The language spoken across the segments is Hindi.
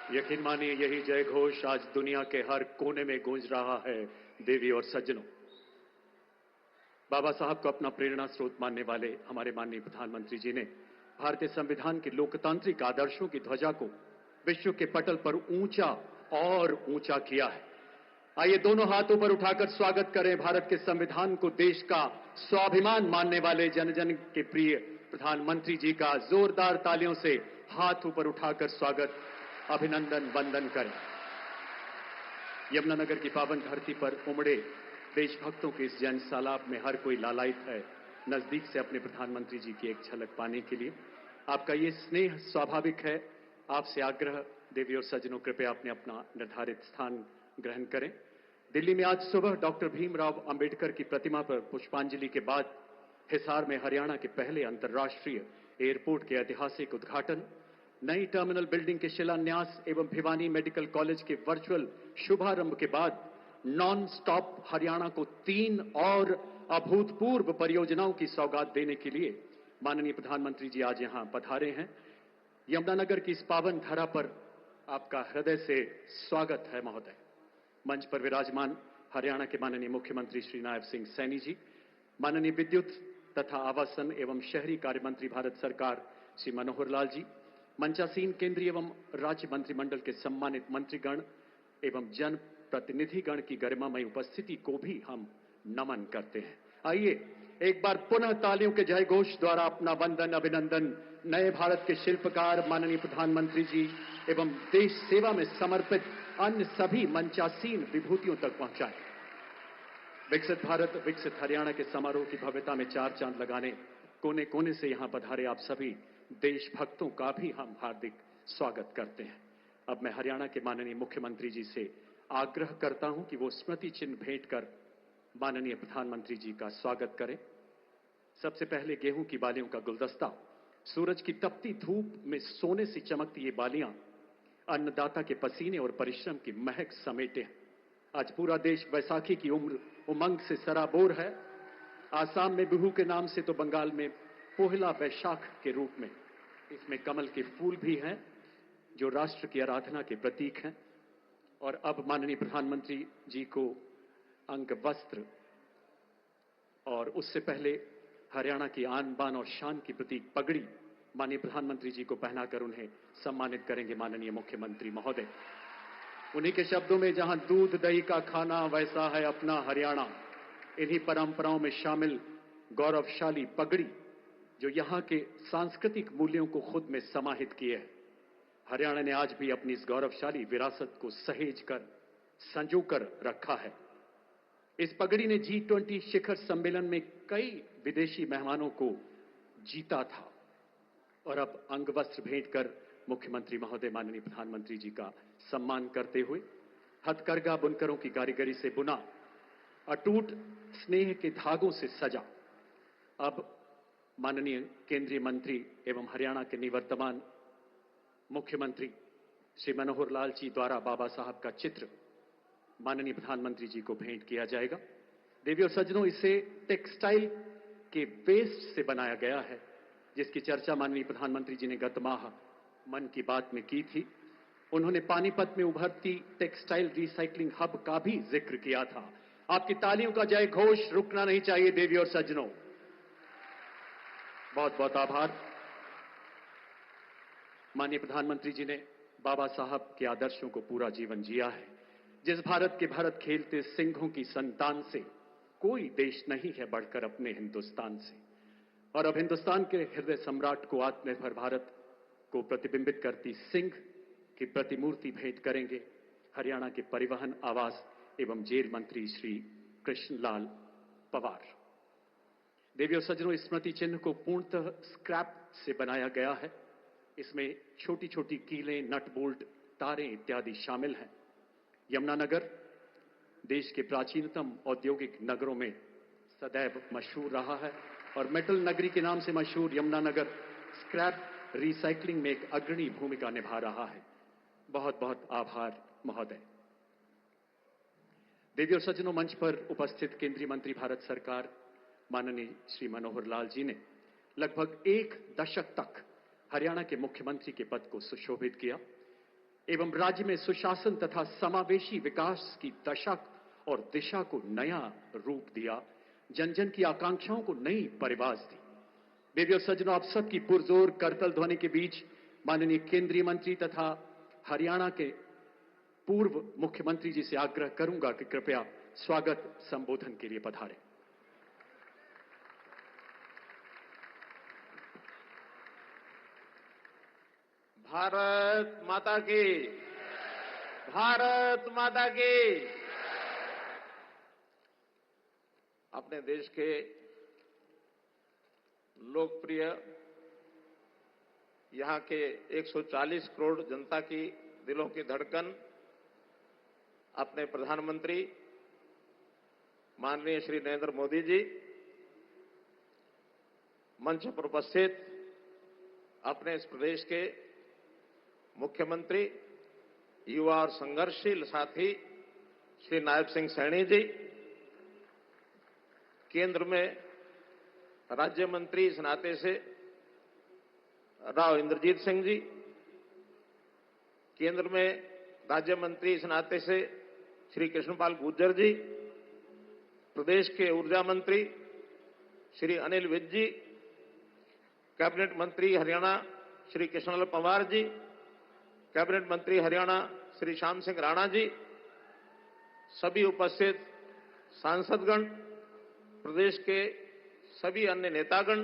यकीन मानिए यही जय घोष आज दुनिया के हर कोने में गूंज रहा है। देवी और सज्जनों, बाबा साहब को अपना प्रेरणा स्रोत मानने वाले हमारे माननीय प्रधानमंत्री जी ने भारतीय संविधान के लोकतांत्रिक आदर्शों की ध्वजा को विश्व के पटल पर ऊंचा और ऊंचा किया है। आइए दोनों हाथों पर उठाकर स्वागत करें भारत के संविधान को देश का स्वाभिमान मानने वाले जन जन के प्रिय प्रधानमंत्री जी का जोरदार तालियों से हाथ ऊपर उठाकर स्वागत, अभिनंदन वंदन करें। यमुनानगर की पावन धरती पर उमड़े देशभक्तों के इस जन सैलाब में हर कोई लालायित है नजदीक से अपने प्रधानमंत्री जी की एक झलक पाने के लिए। आपका ये स्नेह स्वाभाविक है। आपसे आग्रह, देवी और सज्जनों, कृपया अपने अपना निर्धारित स्थान ग्रहण करें। दिल्ली में आज सुबह डॉक्टर भीमराव अंबेडकर की प्रतिमा पर पुष्पांजलि के बाद हिसार में हरियाणा के पहले अंतर्राष्ट्रीय एयरपोर्ट के ऐतिहासिक उद्घाटन, नई टर्मिनल बिल्डिंग के शिलान्यास एवं भिवानी मेडिकल कॉलेज के वर्चुअल शुभारंभ के बाद नॉन स्टॉप हरियाणा को 3 और अभूतपूर्व परियोजनाओं की सौगात देने के लिए माननीय प्रधानमंत्री जी आज यहां पधारे हैं। यमुनानगर की इस पावन धरा पर आपका हृदय से स्वागत है महोदय। मंच पर विराजमान हरियाणा के माननीय मुख्यमंत्री श्री नायब सिंह सैनी जी, माननीय विद्युत तथा आवासन एवं शहरी कार्य मंत्री भारत सरकार श्री मनोहर लाल जी, मंचासीन केंद्रीय एवं राज्य मंत्रिमंडल के सम्मानित मंत्रीगण एवं जन प्रतिनिधिगण की गरिमामयी उपस्थिति को भी हम नमन करते हैं। आइए एक बार पुनः तालियों के जय घोष द्वारा अपना वंदन अभिनंदन नए भारत के शिल्पकार माननीय प्रधानमंत्री जी एवं देश सेवा में समर्पित अन्य सभी मंचासीन विभूतियों तक पहुंचाएं। विकसित भारत विकसित हरियाणा के समारोह की भव्यता में 4 चांद लगाने कोने कोने से यहां पधारे आप सभी देशभक्तों का भी हम हार्दिक स्वागत करते हैं। अब मैं हरियाणा के माननीय मुख्यमंत्री जी से आग्रह करता हूं कि वो स्मृति चिन्ह भेंट कर माननीय प्रधानमंत्री जी का स्वागत करें। सबसे पहले गेहूं की बालियों का गुलदस्ता, सूरज की तपती धूप में सोने से चमकती ये बालियां अन्नदाता के पसीने और परिश्रम की महक समेटे हैं। आज पूरा देश बैसाखी की उमंग से सराबोर है। आसाम में बिहू के नाम से तो बंगाल में पोहला वैशाख के रूप में इसमें कमल के फूल भी हैं जो राष्ट्र की आराधना के प्रतीक हैं। और अब माननीय प्रधानमंत्री जी को अंग वस्त्र और उससे पहले हरियाणा की आन बान और शान की प्रतीक पगड़ी माननीय प्रधानमंत्री जी को पहनाकर उन्हें सम्मानित करेंगे माननीय मुख्यमंत्री महोदय। उन्हीं के शब्दों में, जहां दूध दही का खाना वैसा है अपना हरियाणा, इन्हीं परंपराओं में शामिल गौरवशाली पगड़ी जो यहां के सांस्कृतिक मूल्यों को खुद में समाहित किए है। हरियाणा ने आज भी अपनी इस गौरवशाली विरासत को सहेज कर संजोकर रखा है। इस पगड़ी ने G20 शिखर सम्मेलन में कई विदेशी मेहमानों को जीता था और अब अंग वस्त्र भेंट कर मुख्यमंत्री महोदय माननीय प्रधानमंत्री जी का सम्मान करते हुए हथकरघा बुनकरों की कारीगरी से बुना अटूट स्नेह के धागों से सजा अब माननीय केंद्रीय मंत्री एवं हरियाणा के निवर्तमान मुख्यमंत्री श्री मनोहर लाल जी द्वारा बाबा साहब का चित्र माननीय प्रधानमंत्री जी को भेंट किया जाएगा। देवी और सज्जनों, इसे टेक्सटाइल के वेस्ट से बनाया गया है जिसकी चर्चा माननीय प्रधानमंत्री जी ने गत माह मन की बात में की थी। उन्होंने पानीपत में उभरती टेक्सटाइल रिसाइकलिंग हब का भी जिक्र किया था। आपकी तालियों का जय घोष रुकना नहीं चाहिए देवी और सज्जनों। बहुत बहुत आभार। माननीय प्रधानमंत्री जी ने बाबा साहब के आदर्शों को पूरा जीवन जिया है। जिस भारत के भरत खेलते सिंहों की संतान से कोई देश नहीं है बढ़कर अपने हिंदुस्तान से। और अब हिंदुस्तान के हृदय सम्राट को आत्मनिर्भर भारत को प्रतिबिंबित करती सिंह की प्रतिमूर्ति भेंट करेंगे हरियाणा के परिवहन, आवास एवं जेल मंत्री श्री कृष्णलाल पवार। देवी और सज्जनों, इस स्मृति चिन्ह को पूर्णतः स्क्रैप से बनाया गया है। इसमें छोटी छोटी कीलें, नट बोल्ट, तारें इत्यादि शामिल हैं। यमुनानगर देश के प्राचीनतम औद्योगिक नगरों में सदैव मशहूर रहा है और मेटल नगरी के नाम से मशहूर यमुनानगर स्क्रैप रिसाइकलिंग में एक अग्रणी भूमिका निभा रहा है। बहुत बहुत आभार महोदय। देवी और सज्जनों, मंच पर उपस्थित केंद्रीय मंत्री भारत सरकार माननीय श्री मनोहर लाल जी ने लगभग 1 दशक तक हरियाणा के मुख्यमंत्री के पद को सुशोभित किया। एवं राज्य में सुशासन तथा समावेशी विकास की दशा और दिशा को नया रूप दिया, जन जन की आकांक्षाओं को नई परिवाज दी। बेबी और सज्जनों, आप सबकी पुरजोर करतल ध्वनि के बीच माननीय केंद्रीय मंत्री तथा हरियाणा के पूर्व मुख्यमंत्री जी से आग्रह करूंगा कि कृपया स्वागत संबोधन के लिए पधारें। भारत माता की, भारत माता की। अपने देश के लोकप्रिय यहां के 140 करोड़ जनता की दिलों की धड़कन अपने प्रधानमंत्री माननीय श्री नरेंद्र मोदी जी, मंच पर उपस्थित अपने इस प्रदेश के मुख्यमंत्री, युवा और संघर्षशील साथी श्री नायब सिंह सैनी जी, केंद्र में राज्य मंत्री इस नाते से राव इंद्रजीत सिंह जी, केंद्र में राज्य मंत्री इस नाते से श्री कृष्णपाल गुर्जर जी, प्रदेश के ऊर्जा मंत्री श्री अनिल विज जी, कैबिनेट मंत्री हरियाणा श्री कृष्णलाल पंवार जी, कैबिनेट मंत्री हरियाणा श्री श्याम सिंह राणा जी, सभी उपस्थित सांसदगण, प्रदेश के सभी अन्य नेतागण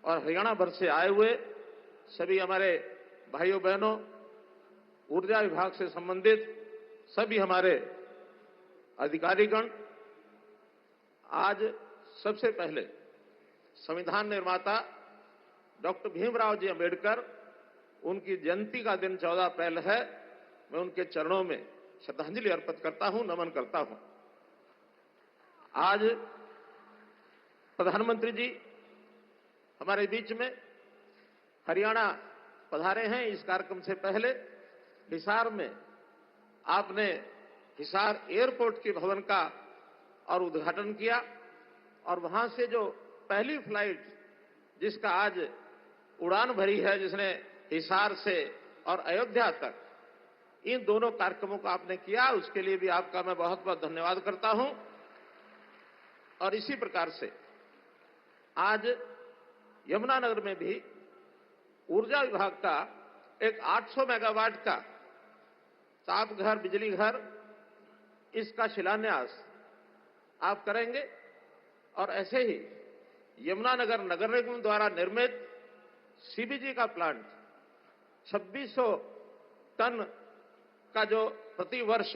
और हरियाणा भर से आए हुए सभी हमारे भाइयों बहनों, ऊर्जा विभाग से संबंधित सभी हमारे अधिकारीगण, आज सबसे पहले संविधान निर्माता डॉक्टर भीमराव जी अंबेडकर, उनकी जयंती का दिन 14 अप्रैल है। मैं उनके चरणों में श्रद्धांजलि अर्पित करता हूं, नमन करता हूं। आज प्रधानमंत्री जी हमारे बीच में हरियाणा पधारे हैं। इस कार्यक्रम से पहले हिसार में आपने हिसार एयरपोर्ट के भवन का और उद्घाटन किया और वहां से जो पहली फ्लाइट जिसका आज उड़ान भरी है, जिसने हिसार से और अयोध्या तक, इन दोनों कार्यक्रमों को आपने किया, उसके लिए भी आपका मैं बहुत बहुत धन्यवाद करता हूं। और इसी प्रकार से आज यमुनानगर में भी ऊर्जा विभाग का एक 800 मेगावाट का ताप घर, बिजली घर, इसका शिलान्यास आप करेंगे। और ऐसे ही यमुनानगर नगर निगम द्वारा निर्मित सीबीजी का प्लांट 2600 टन का जो प्रति वर्ष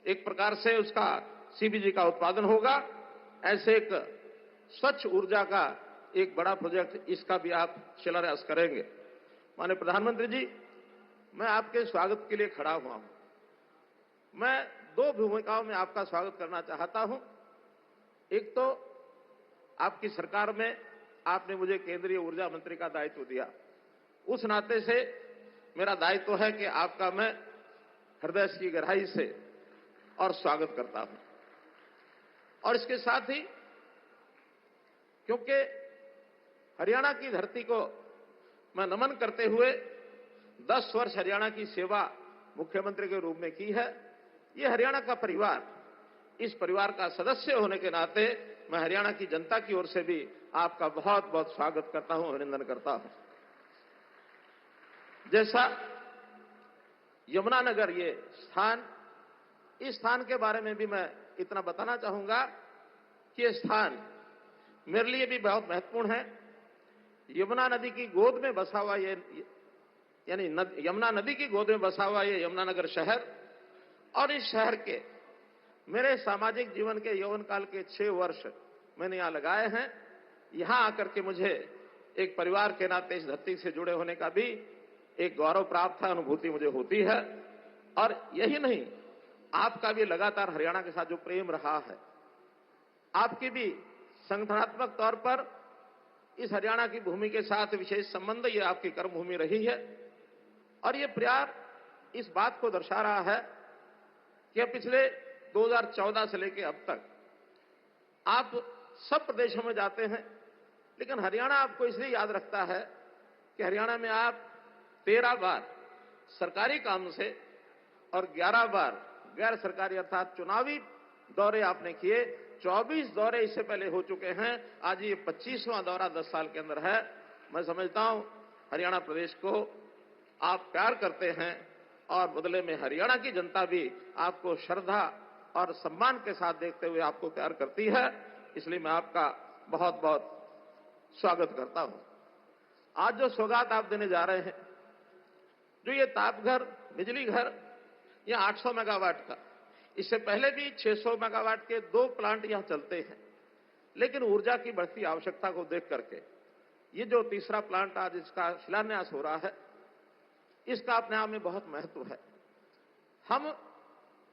एक प्रकार से उसका सीबीजी का उत्पादन होगा, ऐसे एक स्वच्छ ऊर्जा का एक बड़ा प्रोजेक्ट, इसका भी आप शिलान्यास करेंगे। माननीय प्रधानमंत्री जी, मैं आपके स्वागत के लिए खड़ा हुआ हूं। मैं दो भूमिकाओं में आपका स्वागत करना चाहता हूं। एक तो आपकी सरकार में आपने मुझे केंद्रीय ऊर्जा मंत्री का दायित्व दिया, उस नाते से मेरा दायित्व है कि आपका मैं हृदय की गहराई से और स्वागत करता हूं। और इसके साथ ही क्योंकि हरियाणा की धरती को मैं नमन करते हुए 10 वर्ष हरियाणा की सेवा मुख्यमंत्री के रूप में की है, ये हरियाणा का परिवार, इस परिवार का सदस्य होने के नाते मैं हरियाणा की जनता की ओर से भी आपका बहुत बहुत स्वागत करता हूं, अभिनंदन करता हूं। जैसा यमुनानगर ये स्थान, इस स्थान के बारे में भी मैं इतना बताना चाहूंगा कि ये स्थान मेरे लिए भी बहुत महत्वपूर्ण है। यमुना नदी की गोद में बसा हुआ ये, यानी यमुना नदी की गोद में बसा हुआ ये यमुनानगर शहर, और इस शहर के मेरे सामाजिक जीवन के यौवन काल के 6 वर्ष मैंने यहां लगाए हैं। यहां आकर के मुझे एक परिवार के नाते इस धरती से जुड़े होने का भी एक गौरव प्राप्त है, अनुभूति मुझे होती है। और यही नहीं, आपका भी लगातार हरियाणा के साथ जो प्रेम रहा है, आपकी भी संगठनात्मक तौर पर इस हरियाणा की भूमि के साथ विशेष संबंध, ये आपकी कर्मभूमि रही है। और ये प्यार इस बात को दर्शा रहा है कि पिछले 2014 से लेकर अब तक आप सब प्रदेशों में जाते हैं, लेकिन हरियाणा आपको इसलिए याद रखता है कि हरियाणा में आप 13 बार सरकारी काम से और 11 बार गैर सरकारी अर्थात चुनावी दौरे आपने किए। 24 दौरे इससे पहले हो चुके हैं। आज ये 25वां दौरा 10 साल के अंदर है। मैं समझता हूं हरियाणा प्रदेश को आप प्यार करते हैं और बदले में हरियाणा की जनता भी आपको श्रद्धा और सम्मान के साथ देखते हुए आपको प्यार करती है। इसलिए मैं आपका बहुत बहुत स्वागत करता हूं। आज जो सौगात आप देने जा रहे हैं, जो ये तापघर बिजली घर, यह 800 मेगावाट का, इससे पहले भी 600 मेगावाट के 2 प्लांट यहां चलते हैं। लेकिन ऊर्जा की बढ़ती आवश्यकता को देख करके ये जो तीसरा प्लांट आज इसका शिलान्यास हो रहा है, इसका अपने आप में बहुत महत्व है। हम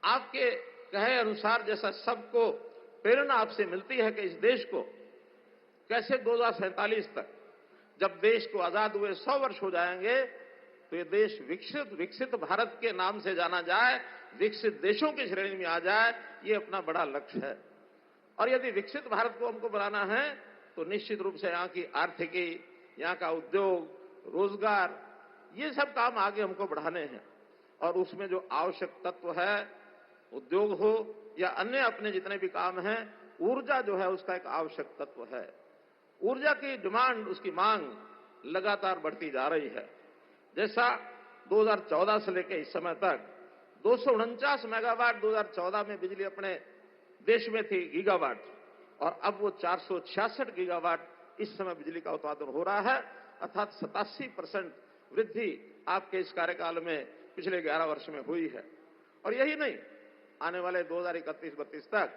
आपके कहे अनुसार जैसा सबको प्रेरणा आपसे मिलती है कि इस देश को कैसे 2047 तक, जब देश को आजाद हुए 100 वर्ष हो जाएंगे, तो ये देश विकसित भारत के नाम से जाना जाए, विकसित देशों की श्रेणी में आ जाए, ये अपना बड़ा लक्ष्य है। और यदि विकसित भारत को हमको बनाना है तो निश्चित रूप से यहाँ की आर्थिकी, यहाँ का उद्योग, रोजगार, ये सब काम आगे हमको बढ़ाने हैं। और उसमें जो आवश्यक तत्व है, उद्योग हो या अन्य अपने जितने भी काम हैं, ऊर्जा जो है उसका एक आवश्यक तत्व है। ऊर्जा की डिमांड, उसकी मांग लगातार बढ़ती जा रही है। जैसा 2014 से लेकर इस समय तक 249 मेगावाट 2014 में बिजली अपने देश में थी गीगावाट, और अब वो 466 गीगावाट इस समय बिजली का उत्पादन हो रहा है, अर्थात 87% वृद्धि आपके इस कार्यकाल में पिछले 11 वर्ष में हुई है। और यही नहीं, आने वाले 2031-32 तक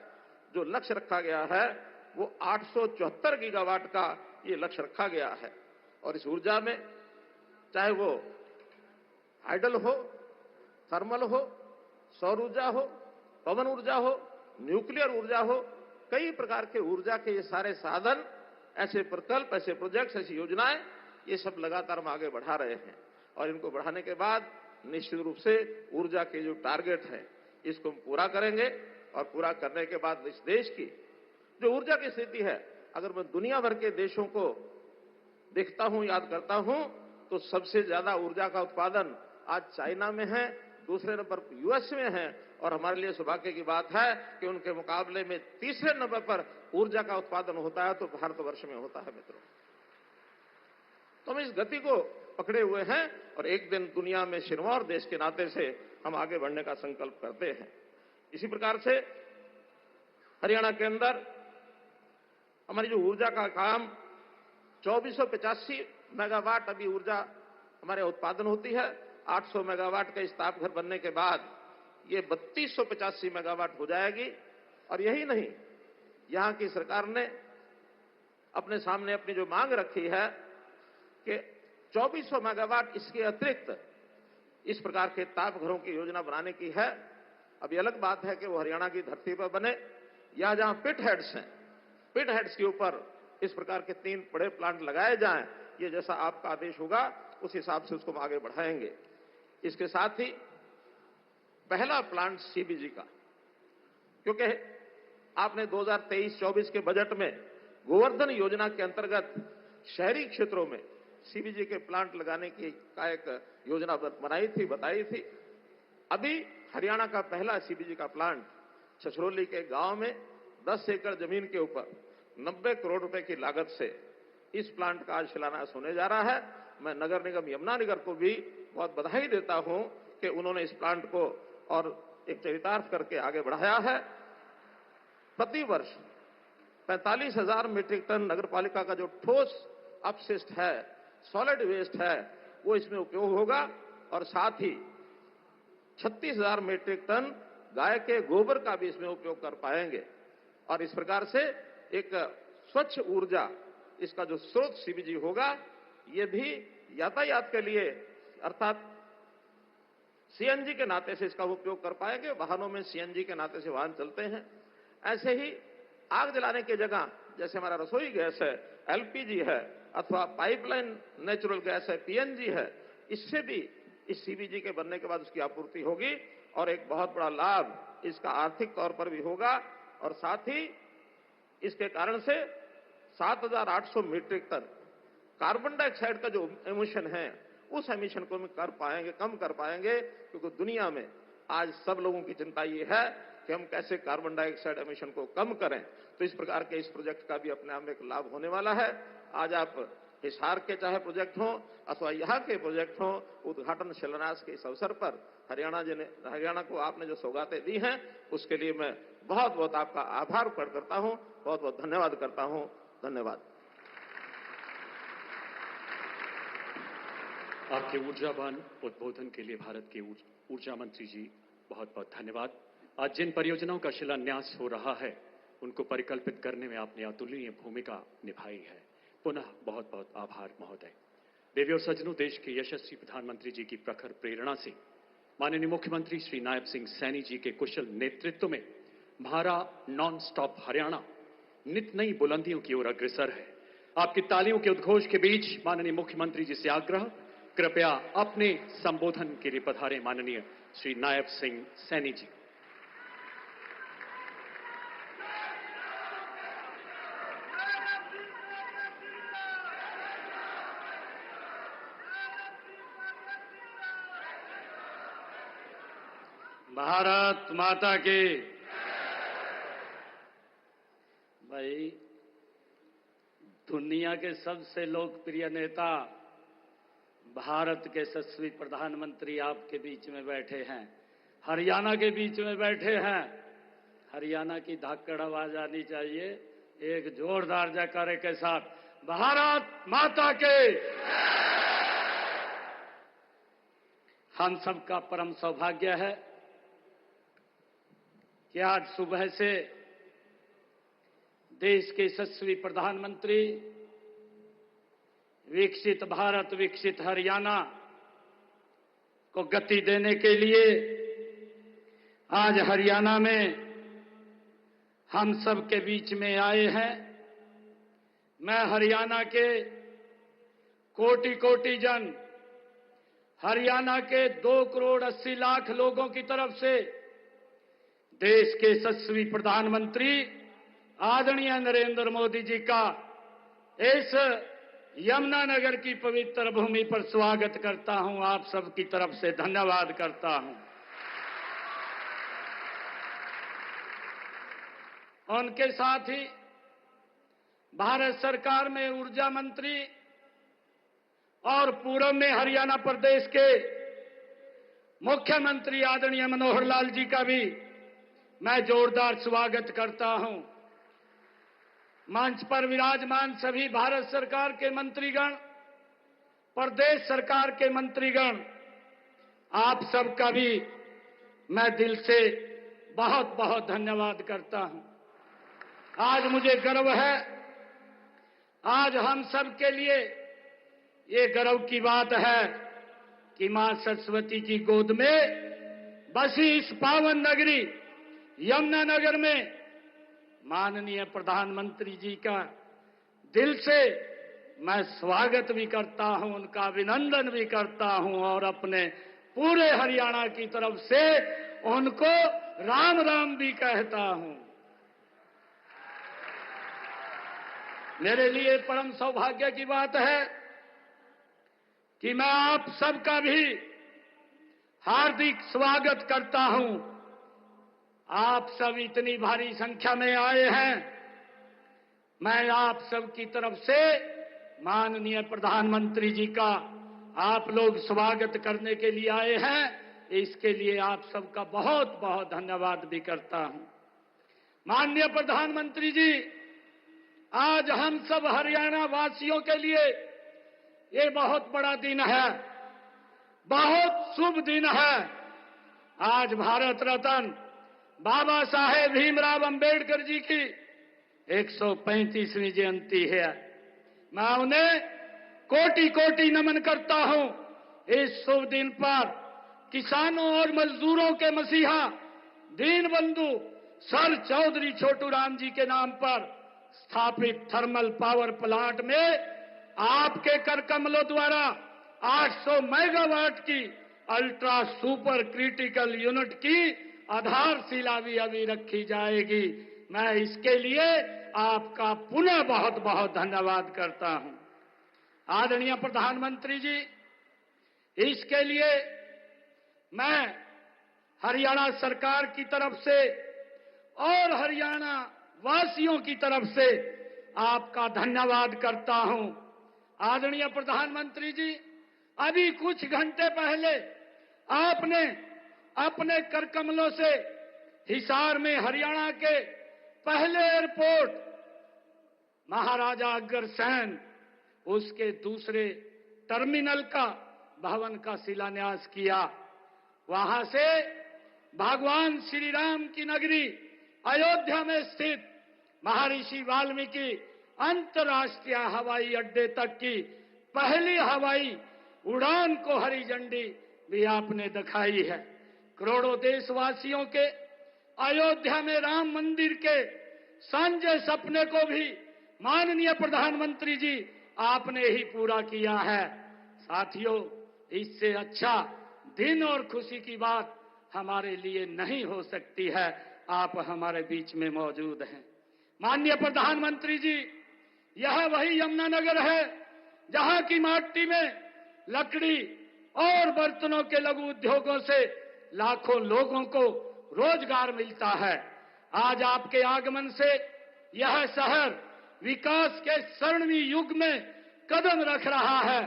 जो लक्ष्य रखा गया है वो 874 गीगावाट का ये लक्ष्य रखा गया है। और इस ऊर्जा में चाहे वो हाइडल हो, थर्मल हो, सौर ऊर्जा हो, पवन ऊर्जा हो, न्यूक्लियर ऊर्जा हो, कई प्रकार के ऊर्जा के ये सारे साधन, ऐसे प्रकल्प, ऐसे प्रोजेक्ट्स, ऐसी योजनाएं, ये सब लगातार हम आगे बढ़ा रहे हैं। और इनको बढ़ाने के बाद निश्चित रूप से ऊर्जा के जो टारगेट है इसको हम पूरा करेंगे। और पूरा करने के बाद इस देश की जो ऊर्जा की स्थिति है, अगर मैं दुनिया भर के देशों को देखता हूं, याद करता हूं, तो सबसे ज्यादा ऊर्जा का उत्पादन आज चाइना में है, दूसरे नंबर यूएस में है, और हमारे लिए सौभाग्य की बात है कि उनके मुकाबले में तीसरे नंबर पर ऊर्जा का उत्पादन होता है तो भारतवर्ष में होता है। मित्रों, तो हम इस गति को पकड़े हुए हैं और एक दिन दुनिया में सिरमौर देश के नाते से हम आगे बढ़ने का संकल्प करते हैं। इसी प्रकार से हरियाणा के अंदर हमारी जो ऊर्जा का काम 2485 मेगावाट अभी ऊर्जा हमारे उत्पादन होती है। 800 मेगावाट का इस तापघर बनने के बाद ये 3285 मेगावाट हो जाएगी। और यही नहीं, यहां की सरकार ने अपने सामने अपनी जो मांग रखी है कि 2400 मेगावाट इसके अतिरिक्त इस प्रकार के तापघरों की योजना बनाने की है। अभी अलग बात है कि वो हरियाणा की धरती पर बने या जहां पिट हेड्स हैं, पिट हेड्स के ऊपर इस प्रकार के 3 बड़े प्लांट लगाए जाएं। ये जैसा आपका आदेश होगा उस हिसाब से उसको हम आगे बढ़ाएंगे। इसके साथ ही पहला प्लांट सीबीजी का, क्योंकि आपने 2023-24 के बजट में गोवर्धन योजना के अंतर्गत शहरी क्षेत्रों में सीबीजी के प्लांट लगाने की एक योजना बनाई थी, बताई थी। अभी हरियाणा का पहला सीबीजी का प्लांट छछरौली के गांव में 10 एकड़ जमीन के ऊपर 90 करोड़ रुपए की लागत से इस प्लांट का आज शिलान्यास होने जा रहा है। मैं नगर निगम यमुनानगर को भी बहुत बधाई देता हूं कि उन्होंने इस प्लांट को और एक चरितार्थ करके आगे बढ़ाया है। प्रति वर्ष 45,000 मीट्रिक टन नगरपालिका का जो ठोस अपशिष्ट है, सॉलिड वेस्ट है, वो इसमें उपयोग होगा। और साथ ही 36,000 मीट्रिक टन गाय के गोबर का भी इसमें उपयोग कर पाएंगे। और इस प्रकार से एक स्वच्छ ऊर्जा, इसका जो स्रोत सीबीजी होगा, ये भी यातायात के लिए अर्थात सीएनजी के नाते से इसका उपयोग कर पाएंगे। वाहनों में सीएनजी के नाते से वाहन चलते हैं। ऐसे ही आग जलाने की जगह जैसे हमारा रसोई गैस है, एलपीजी है, अथवा पाइपलाइन नेचुरल गैस है, पीएनजी है, इससे भी इस सीबीजी के बनने के बाद उसकी आपूर्ति होगी और एक बहुत बड़ा लाभ इसका आर्थिक तौर पर भी होगा। और साथ ही इसके कारण से 7,800 मीट्रिक टन कार्बन डाइऑक्साइड का जो एमिशन है उस एमिशन को हम कर पाएंगे, कम कर पाएंगे, क्योंकि दुनिया में आज सब लोगों की चिंता ये है कि हम कैसे कार्बन डाइऑक्साइड एमिशन को कम करें। तो इस प्रकार के इस प्रोजेक्ट का भी अपने आप में एक लाभ होने वाला है। आज आप हिसार के चाहे प्रोजेक्ट हो अथवा यहाँ के प्रोजेक्ट हो, उद्घाटन शिलान्यास के इस अवसर पर हरियाणा को आपने जो सौगातें दी हैं, उसके लिए मैं बहुत बहुत आपका आभार प्रकट करता हूं, बहुत बहुत धन्यवाद करता हूं। धन्यवाद। आपके ऊर्जावान उद्बोधन के लिए भारत के ऊर्जा मंत्री जी बहुत बहुत धन्यवाद। आज जिन परियोजनाओं का शिलान्यास हो रहा है, उनको परिकल्पित करने में आपने अतुलनीय भूमिका निभाई है। पुनः बहुत बहुत आभार महोदय। देवी और सज्जनों, देश के यशस्वी प्रधानमंत्री जी की प्रखर प्रेरणा से माननीय मुख्यमंत्री श्री नायब सिंह सैनी जी के कुशल नेतृत्व में हमारा नॉन स्टॉप हरियाणा नित नई बुलंदियों की ओर अग्रसर है। आपकी तालियों के उद्घोष के बीच माननीय मुख्यमंत्री जी से आग्रह, कृपया अपने संबोधन के लिए पधारें माननीय श्री नायब सिंह सैनी जी। भारत माता की। भाई, दुनिया के सबसे लोकप्रिय नेता, भारत के यशस्वी प्रधानमंत्री आपके बीच में बैठे हैं, हरियाणा के बीच में बैठे हैं। हरियाणा की धाकड़ आवाज आनी चाहिए एक जोरदार जयकारे के साथ, भारत माता के। हम सबका परम सौभाग्य है कि आज सुबह से देश के यशस्वी प्रधानमंत्री विकसित भारत, विकसित हरियाणा को गति देने के लिए आज हरियाणा में हम सब के बीच में आए हैं। मैं हरियाणा के कोटि कोटि जन, हरियाणा के 2 करोड़ 80 लाख लोगों की तरफ से देश के यशस्वी प्रधानमंत्री आदरणीय नरेंद्र मोदी जी का इस यमुनानगर की पवित्र भूमि पर स्वागत करता हूं। आप सबकी तरफ से धन्यवाद करता हूं। उनके साथ ही भारत सरकार में ऊर्जा मंत्री और पूर्व में हरियाणा प्रदेश के मुख्यमंत्री आदरणीय मनोहर लाल जी का भी मैं जोरदार स्वागत करता हूं। मंच पर विराजमान सभी भारत सरकार के मंत्रीगण, प्रदेश सरकार के मंत्रीगण, आप सबका भी मैं दिल से बहुत बहुत धन्यवाद करता हूं। आज मुझे गर्व है, आज हम सब के लिए ये गर्व की बात है कि मां सरस्वती की गोद में बसी इस पावन नगरी यमुनानगर में माननीय प्रधानमंत्री जी का दिल से मैं स्वागत भी करता हूं, उनका अभिनंदन भी करता हूं और अपने पूरे हरियाणा की तरफ से उनको राम राम भी कहता हूं। मेरे लिए परम सौभाग्य की बात है कि मैं आप सबका भी हार्दिक स्वागत करता हूं। आप सब इतनी भारी संख्या में आए हैं। मैं आप सब की तरफ से माननीय प्रधानमंत्री जी का आप लोग स्वागत करने के लिए आए हैं, इसके लिए आप सबका बहुत बहुत धन्यवाद भी करता हूं। माननीय प्रधानमंत्री जी, आज हम सब हरियाणा वासियों के लिए ये बहुत बड़ा दिन है, बहुत शुभ दिन है। आज भारत रत्न बाबा साहेब भीमराव अंबेडकर जी की 135वीं जयंती है। मैं उन्हें कोटि कोटि नमन करता हूं। इस शुभ दिन पर किसानों और मजदूरों के मसीहा दीनबंधु सर चौधरी छोटू राम जी के नाम पर स्थापित थर्मल पावर प्लांट में आपके कर कमलों द्वारा 800 मेगावाट की अल्ट्रा सुपर क्रिटिकल यूनिट की आधारशिला भी अभी रखी जाएगी। मैं इसके लिए आपका पुनः बहुत बहुत धन्यवाद करता हूं। आदरणीय प्रधानमंत्री जी, इसके लिए मैं हरियाणा सरकार की तरफ से और हरियाणा वासियों की तरफ से आपका धन्यवाद करता हूं। आदरणीय प्रधानमंत्री जी, अभी कुछ घंटे पहले आपने अपने कर कमलों से हिसार में हरियाणा के पहले एयरपोर्ट महाराजा अग्रसेन उसके दूसरे टर्मिनल का भवन का शिलान्यास किया। वहां से भगवान श्री राम की नगरी अयोध्या में स्थित महर्षि वाल्मीकि अंतर्राष्ट्रीय हवाई अड्डे तक की पहली हवाई उड़ान को हरी झंडी भी आपने दिखाई है। करोड़ों देशवासियों के अयोध्या में राम मंदिर के सांझे सपने को भी माननीय प्रधानमंत्री जी आपने ही पूरा किया है। साथियों, इससे अच्छा दिन और खुशी की बात हमारे लिए नहीं हो सकती है। आप हमारे बीच में मौजूद हैं। माननीय प्रधानमंत्री जी, यह वही यमुनानगर है जहां की माटी में लकड़ी और बर्तनों के लघु उद्योगों से लाखों लोगों को रोजगार मिलता है। आज आपके आगमन से यह शहर विकास के स्वर्णिम युग में कदम रख रहा है।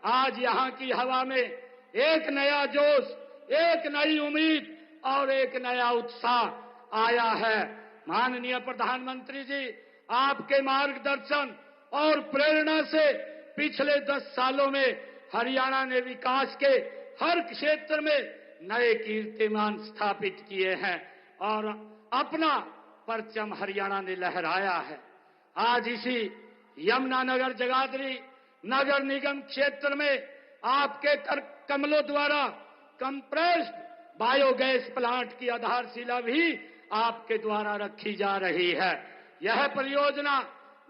आज यहां की हवा में एक नया जोश, एक नई उम्मीद और एक नया उत्साह आया है। माननीय प्रधानमंत्री जी, आपके मार्गदर्शन और प्रेरणा से पिछले 10 सालों में हरियाणा ने विकास के हर क्षेत्र में नए कीर्तिमान स्थापित किए हैं और अपना परचम हरियाणा ने लहराया है। आज इसी यमुनानगर जगाधरी नगर निगम क्षेत्र में आपके कर कमलों द्वारा कंप्रेस्ड बायोगैस प्लांट की आधारशिला भी आपके द्वारा रखी जा रही है। यह परियोजना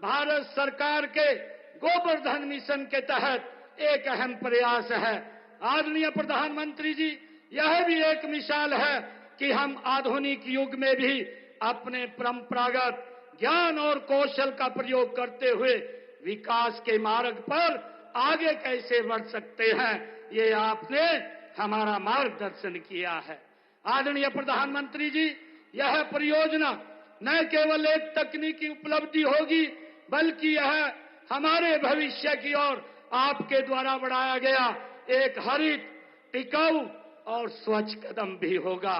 भारत सरकार के गोवर्धन मिशन के तहत एक अहम प्रयास है। आदरणीय प्रधानमंत्री जी, यह भी एक मिसाल है कि हम आधुनिक युग में भी अपने परंपरागत ज्ञान और कौशल का प्रयोग करते हुए विकास के मार्ग पर आगे कैसे बढ़ सकते हैं, ये आपने हमारा मार्गदर्शन किया है। आदरणीय प्रधानमंत्री जी, यह परियोजना न केवल एक तकनीकी उपलब्धि होगी बल्कि यह हमारे भविष्य की ओर आपके द्वारा बढ़ाया गया एक हरित, टिकाऊ और स्वच्छ कदम भी होगा।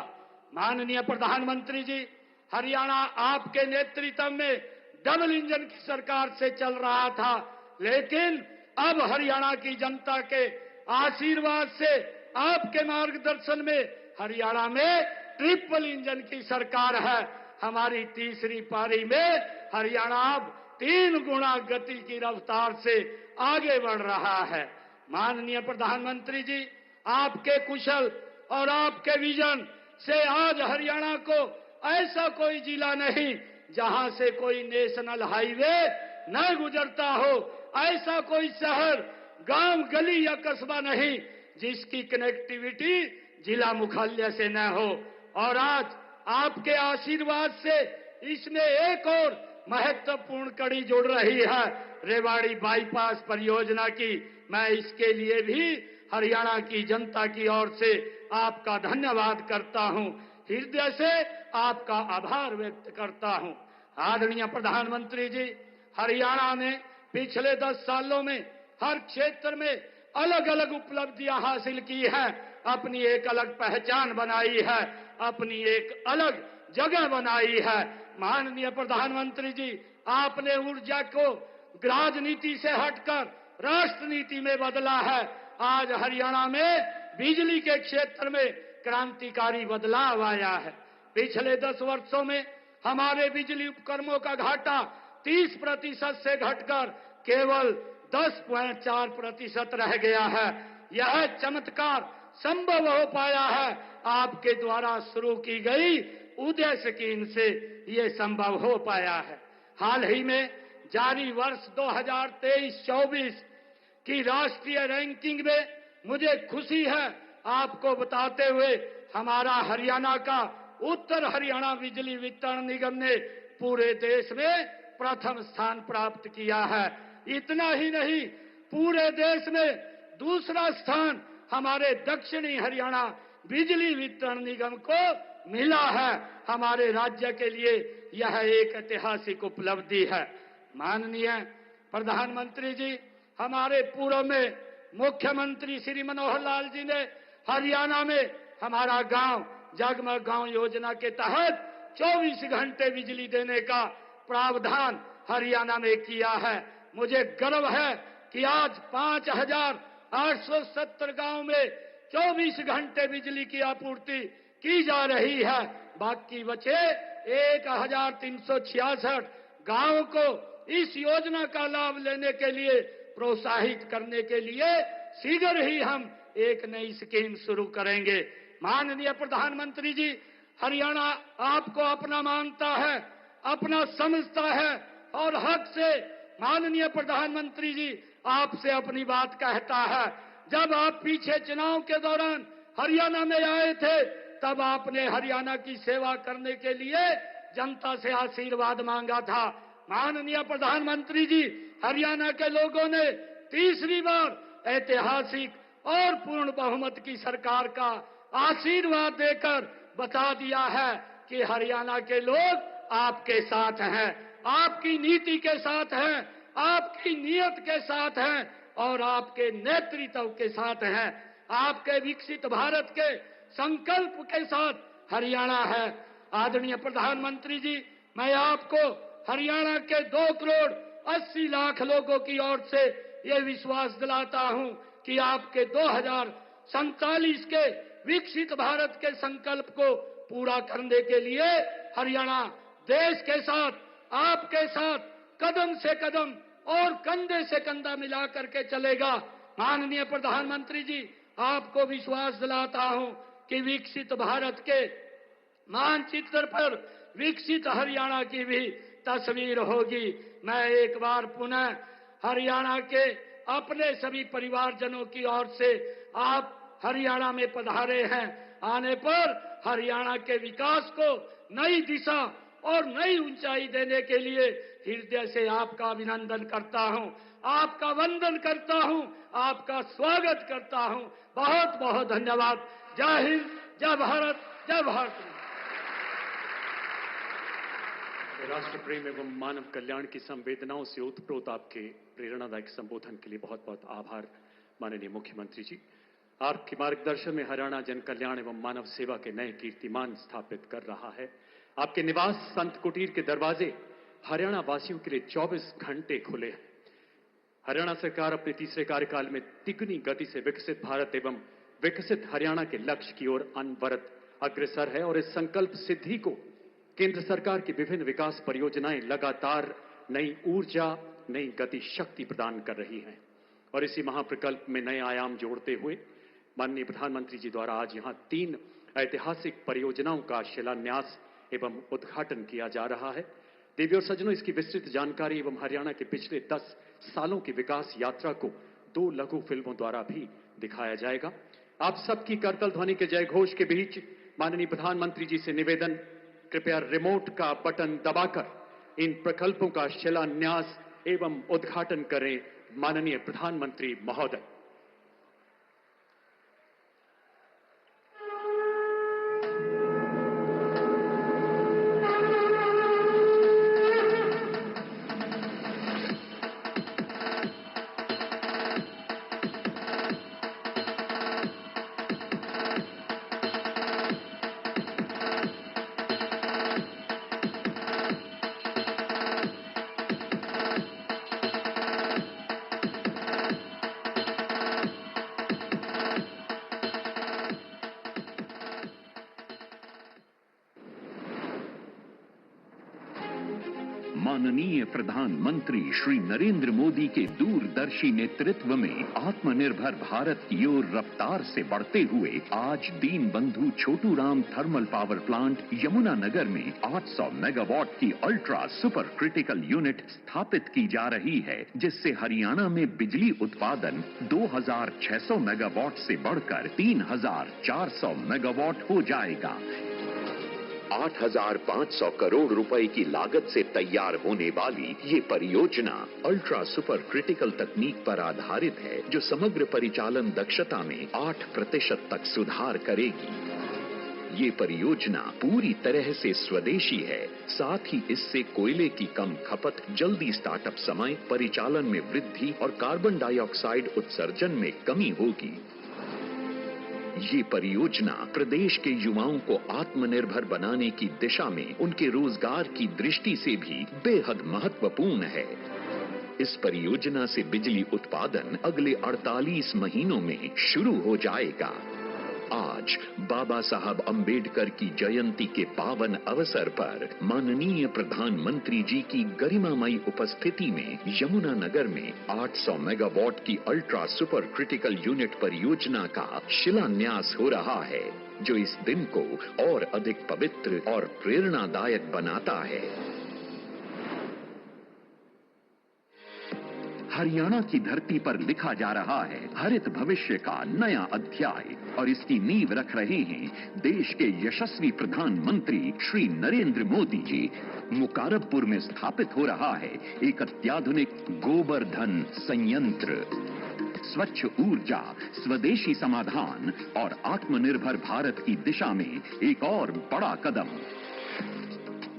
माननीय प्रधानमंत्री जी, हरियाणा आपके नेतृत्व में डबल इंजन की सरकार से चल रहा था, लेकिन अब हरियाणा की जनता के आशीर्वाद से आपके मार्गदर्शन में हरियाणा में ट्रिपल इंजन की सरकार है। हमारी तीसरी पारी में हरियाणा अब 3 गुना गति की रफ्तार से आगे बढ़ रहा है। माननीय प्रधानमंत्री जी, आपके कुशल और आपके विजन से आज हरियाणा को ऐसा कोई जिला नहीं जहां से कोई नेशनल हाईवे न गुजरता हो, ऐसा कोई शहर, गांव, गली या कस्बा नहीं जिसकी कनेक्टिविटी जिला मुख्यालय से न हो। और आज आपके आशीर्वाद से इसमें एक और महत्वपूर्ण कड़ी जुड़ रही है, रेवाड़ी बाईपास परियोजना की। मैं इसके लिए भी हरियाणा की जनता की ओर से आपका धन्यवाद करता हूं, हृदय से आपका आभार व्यक्त करता हूं। आदरणीय प्रधानमंत्री जी, हरियाणा ने पिछले 10 सालों में हर क्षेत्र में अलग अलग उपलब्धियां हासिल की हैं, अपनी एक अलग पहचान बनाई है, अपनी एक अलग जगह बनाई है। माननीय प्रधानमंत्री जी, आपने ऊर्जा को राजनीति से हटकर राष्ट्र नीति में बदला है। आज हरियाणा में बिजली के क्षेत्र में क्रांतिकारी बदलाव आया है। पिछले 10 वर्षों में हमारे बिजली उपकरणों का घाटा 30% से घटकर केवल 10.4% रह गया है। यह चमत्कार संभव हो पाया है आपके द्वारा शुरू की गई उदय स्कीम से ये संभव हो पाया है। हाल ही में जारी वर्ष 2023-24 की राष्ट्रीय रैंकिंग में मुझे खुशी है आपको बताते हुए हमारा हरियाणा का उत्तर हरियाणा बिजली वितरण निगम ने पूरे देश में प्रथम स्थान प्राप्त किया है। इतना ही नहीं, पूरे देश में दूसरा स्थान हमारे दक्षिणी हरियाणा बिजली वितरण निगम को मिला है। हमारे राज्य के लिए यह एक ऐतिहासिक उपलब्धि है। माननीय प्रधानमंत्री जी, हमारे पूर्व में मुख्यमंत्री श्री मनोहर लाल जी ने हरियाणा में हमारा गांव जगमग गांव योजना के तहत 24 घंटे बिजली देने का प्रावधान हरियाणा में किया है। मुझे गर्व है कि आज 5,870 गांव में 24 घंटे बिजली की आपूर्ति की जा रही है। बाकी बचे 1,366 गांव को इस योजना का लाभ लेने के लिए प्रोत्साहित करने के लिए शीघ्र ही हम एक नई स्कीम शुरू करेंगे। माननीय प्रधानमंत्री जी, हरियाणा आपको अपना मानता है, अपना समझता है और हक से माननीय प्रधानमंत्री जी आपसे अपनी बात कहता है। जब आप पीछे चुनाव के दौरान हरियाणा में आए थे, तब आपने हरियाणा की सेवा करने के लिए जनता से आशीर्वाद मांगा था। माननीय प्रधानमंत्री जी, हरियाणा के लोगों ने तीसरी बार ऐतिहासिक और पूर्ण बहुमत की सरकार का आशीर्वाद देकर बता दिया है कि हरियाणा के लोग आपके साथ हैं, आपकी नीति के साथ हैं, आपकी नीयत के साथ हैं और आपके नेतृत्व के साथ हैं। आपके विकसित भारत के संकल्प के साथ हरियाणा है। आदरणीय प्रधानमंत्री जी, मैं आपको हरियाणा के 2,80,00,000 लोगों की ओर से ये विश्वास दिलाता हूं कि आपके 2047 के विकसित भारत के संकल्प को पूरा करने के लिए हरियाणा देश के साथ, आपके साथ कदम से कदम और कंधे से कंधा मिला करके चलेगा। माननीय प्रधानमंत्री जी, आपको विश्वास दिलाता हूं कि विकसित भारत के मानचित्र पर विकसित हरियाणा की भी तस्वीर होगी। मैं एक बार पुनः हरियाणा के अपने सभी परिवारजनों की ओर से आप हरियाणा में पधारे हैं। आने पर हरियाणा के विकास को नई दिशा और नई ऊंचाई देने के लिए हृदय से आपका अभिनंदन करता हूं, आपका वंदन करता हूं, आपका स्वागत करता हूं। बहुत बहुत धन्यवाद। जय हिंद, जय भारत, जय भारत। राष्ट्र प्रेम एवं मानव कल्याण की संवेदनाओं से ओतप्रोत आपके प्रेरणादायक संबोधन के लिए बहुत बहुत आभार माननीय मुख्यमंत्री जी। आपके मार्गदर्शन में हरियाणा जन कल्याण एवं मानव सेवा के नए कीर्तिमान स्थापित कर रहा है। आपके निवास संत कुटीर के दरवाजे हरियाणा वासियों के लिए 24 घंटे खुले हैं। हरियाणा सरकार अपने तीसरे कार्यकाल में तिगुनी गति से विकसित भारत एवं विकसित हरियाणा के लक्ष्य की ओर अनवरत अग्रसर है और इस संकल्प सिद्धि को केंद्र सरकार की विभिन्न विकास परियोजनाएं लगातार नई ऊर्जा, नई गति शक्ति प्रदान कर रही हैं और इसी महाप्रकल्प में नए आयाम जोड़ते हुए माननीय प्रधानमंत्री जी द्वारा आज यहां 3 ऐतिहासिक परियोजनाओं का शिलान्यास एवं उद्घाटन किया जा रहा है। देवियों और सज्जनों, इसकी विस्तृत जानकारी एवं हरियाणा के पिछले 10 सालों की विकास यात्रा को 2 लघु फिल्मों द्वारा भी दिखाया जाएगा। आप सबकी करतल ध्वनि के जय घोष के बीच माननीय प्रधानमंत्री जी से निवेदन, कृपया रिमोट का बटन दबाकर इन प्रकल्पों का शिलान्यास एवं उद्घाटन करें। माननीय प्रधानमंत्री महोदय। माननीय प्रधानमंत्री श्री नरेंद्र मोदी के दूरदर्शी नेतृत्व में आत्मनिर्भर भारत की ओर रफ्तार से बढ़ते हुए आज Deenbandhu Chhoturam thermal power plant Yamunanagar में 800 मेगावाट की अल्ट्रा सुपर क्रिटिकल यूनिट स्थापित की जा रही है, जिससे हरियाणा में बिजली उत्पादन 2600 मेगावाट से बढ़कर 3400 मेगावाट हो जाएगा। 8,500 करोड़ रुपए की लागत से तैयार होने वाली ये परियोजना अल्ट्रा सुपर क्रिटिकल तकनीक पर आधारित है, जो समग्र परिचालन दक्षता में 8% तक सुधार करेगी। ये परियोजना पूरी तरह से स्वदेशी है, साथ ही इससे कोयले की कम खपत, जल्दी स्टार्टअप समय, परिचालन में वृद्धि और कार्बन डाइऑक्साइड उत्सर्जन में कमी होगी। ये परियोजना प्रदेश के युवाओं को आत्मनिर्भर बनाने की दिशा में उनके रोजगार की दृष्टि से भी बेहद महत्वपूर्ण है। इस परियोजना से बिजली उत्पादन अगले 48 महीनों में शुरू हो जाएगा। आज बाबा साहब अंबेडकर की जयंती के पावन अवसर पर माननीय प्रधानमंत्री जी की गरिमामयी उपस्थिति में यमुनानगर में 800 मेगावाट की अल्ट्रा सुपर क्रिटिकल यूनिट परियोजना का शिलान्यास हो रहा है, जो इस दिन को और अधिक पवित्र और प्रेरणादायक बनाता है। हरियाणा की धरती पर लिखा जा रहा है हरित भविष्य का नया अध्याय, और इसकी नींव रख रहे हैं देश के यशस्वी प्रधानमंत्री श्री नरेंद्र मोदी जी। मुकारबपुर में स्थापित हो रहा है एक अत्याधुनिक गोबरधन संयंत्र। स्वच्छ ऊर्जा, स्वदेशी समाधान और आत्मनिर्भर भारत की दिशा में एक और बड़ा कदम।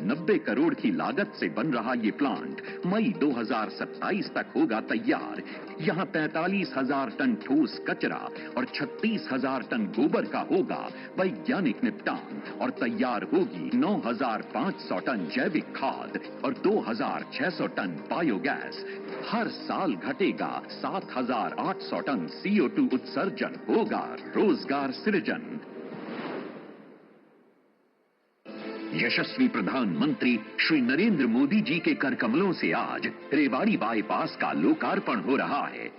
90 करोड़ की लागत से बन रहा ये प्लांट मई 2027 तक होगा तैयार। यहाँ 45,000 टन ठोस कचरा और 36,000 टन गोबर का होगा वैज्ञानिक निपटान, और तैयार होगी 9,500 टन जैविक खाद और 2,600 टन बायोगैस। हर साल घटेगा 7,800 टन CO2 उत्सर्जन, होगा रोजगार सृजन। यशस्वी प्रधानमंत्री श्री नरेंद्र मोदी जी के करकमलों से आज रेवाड़ी बाईपास का लोकार्पण हो रहा है।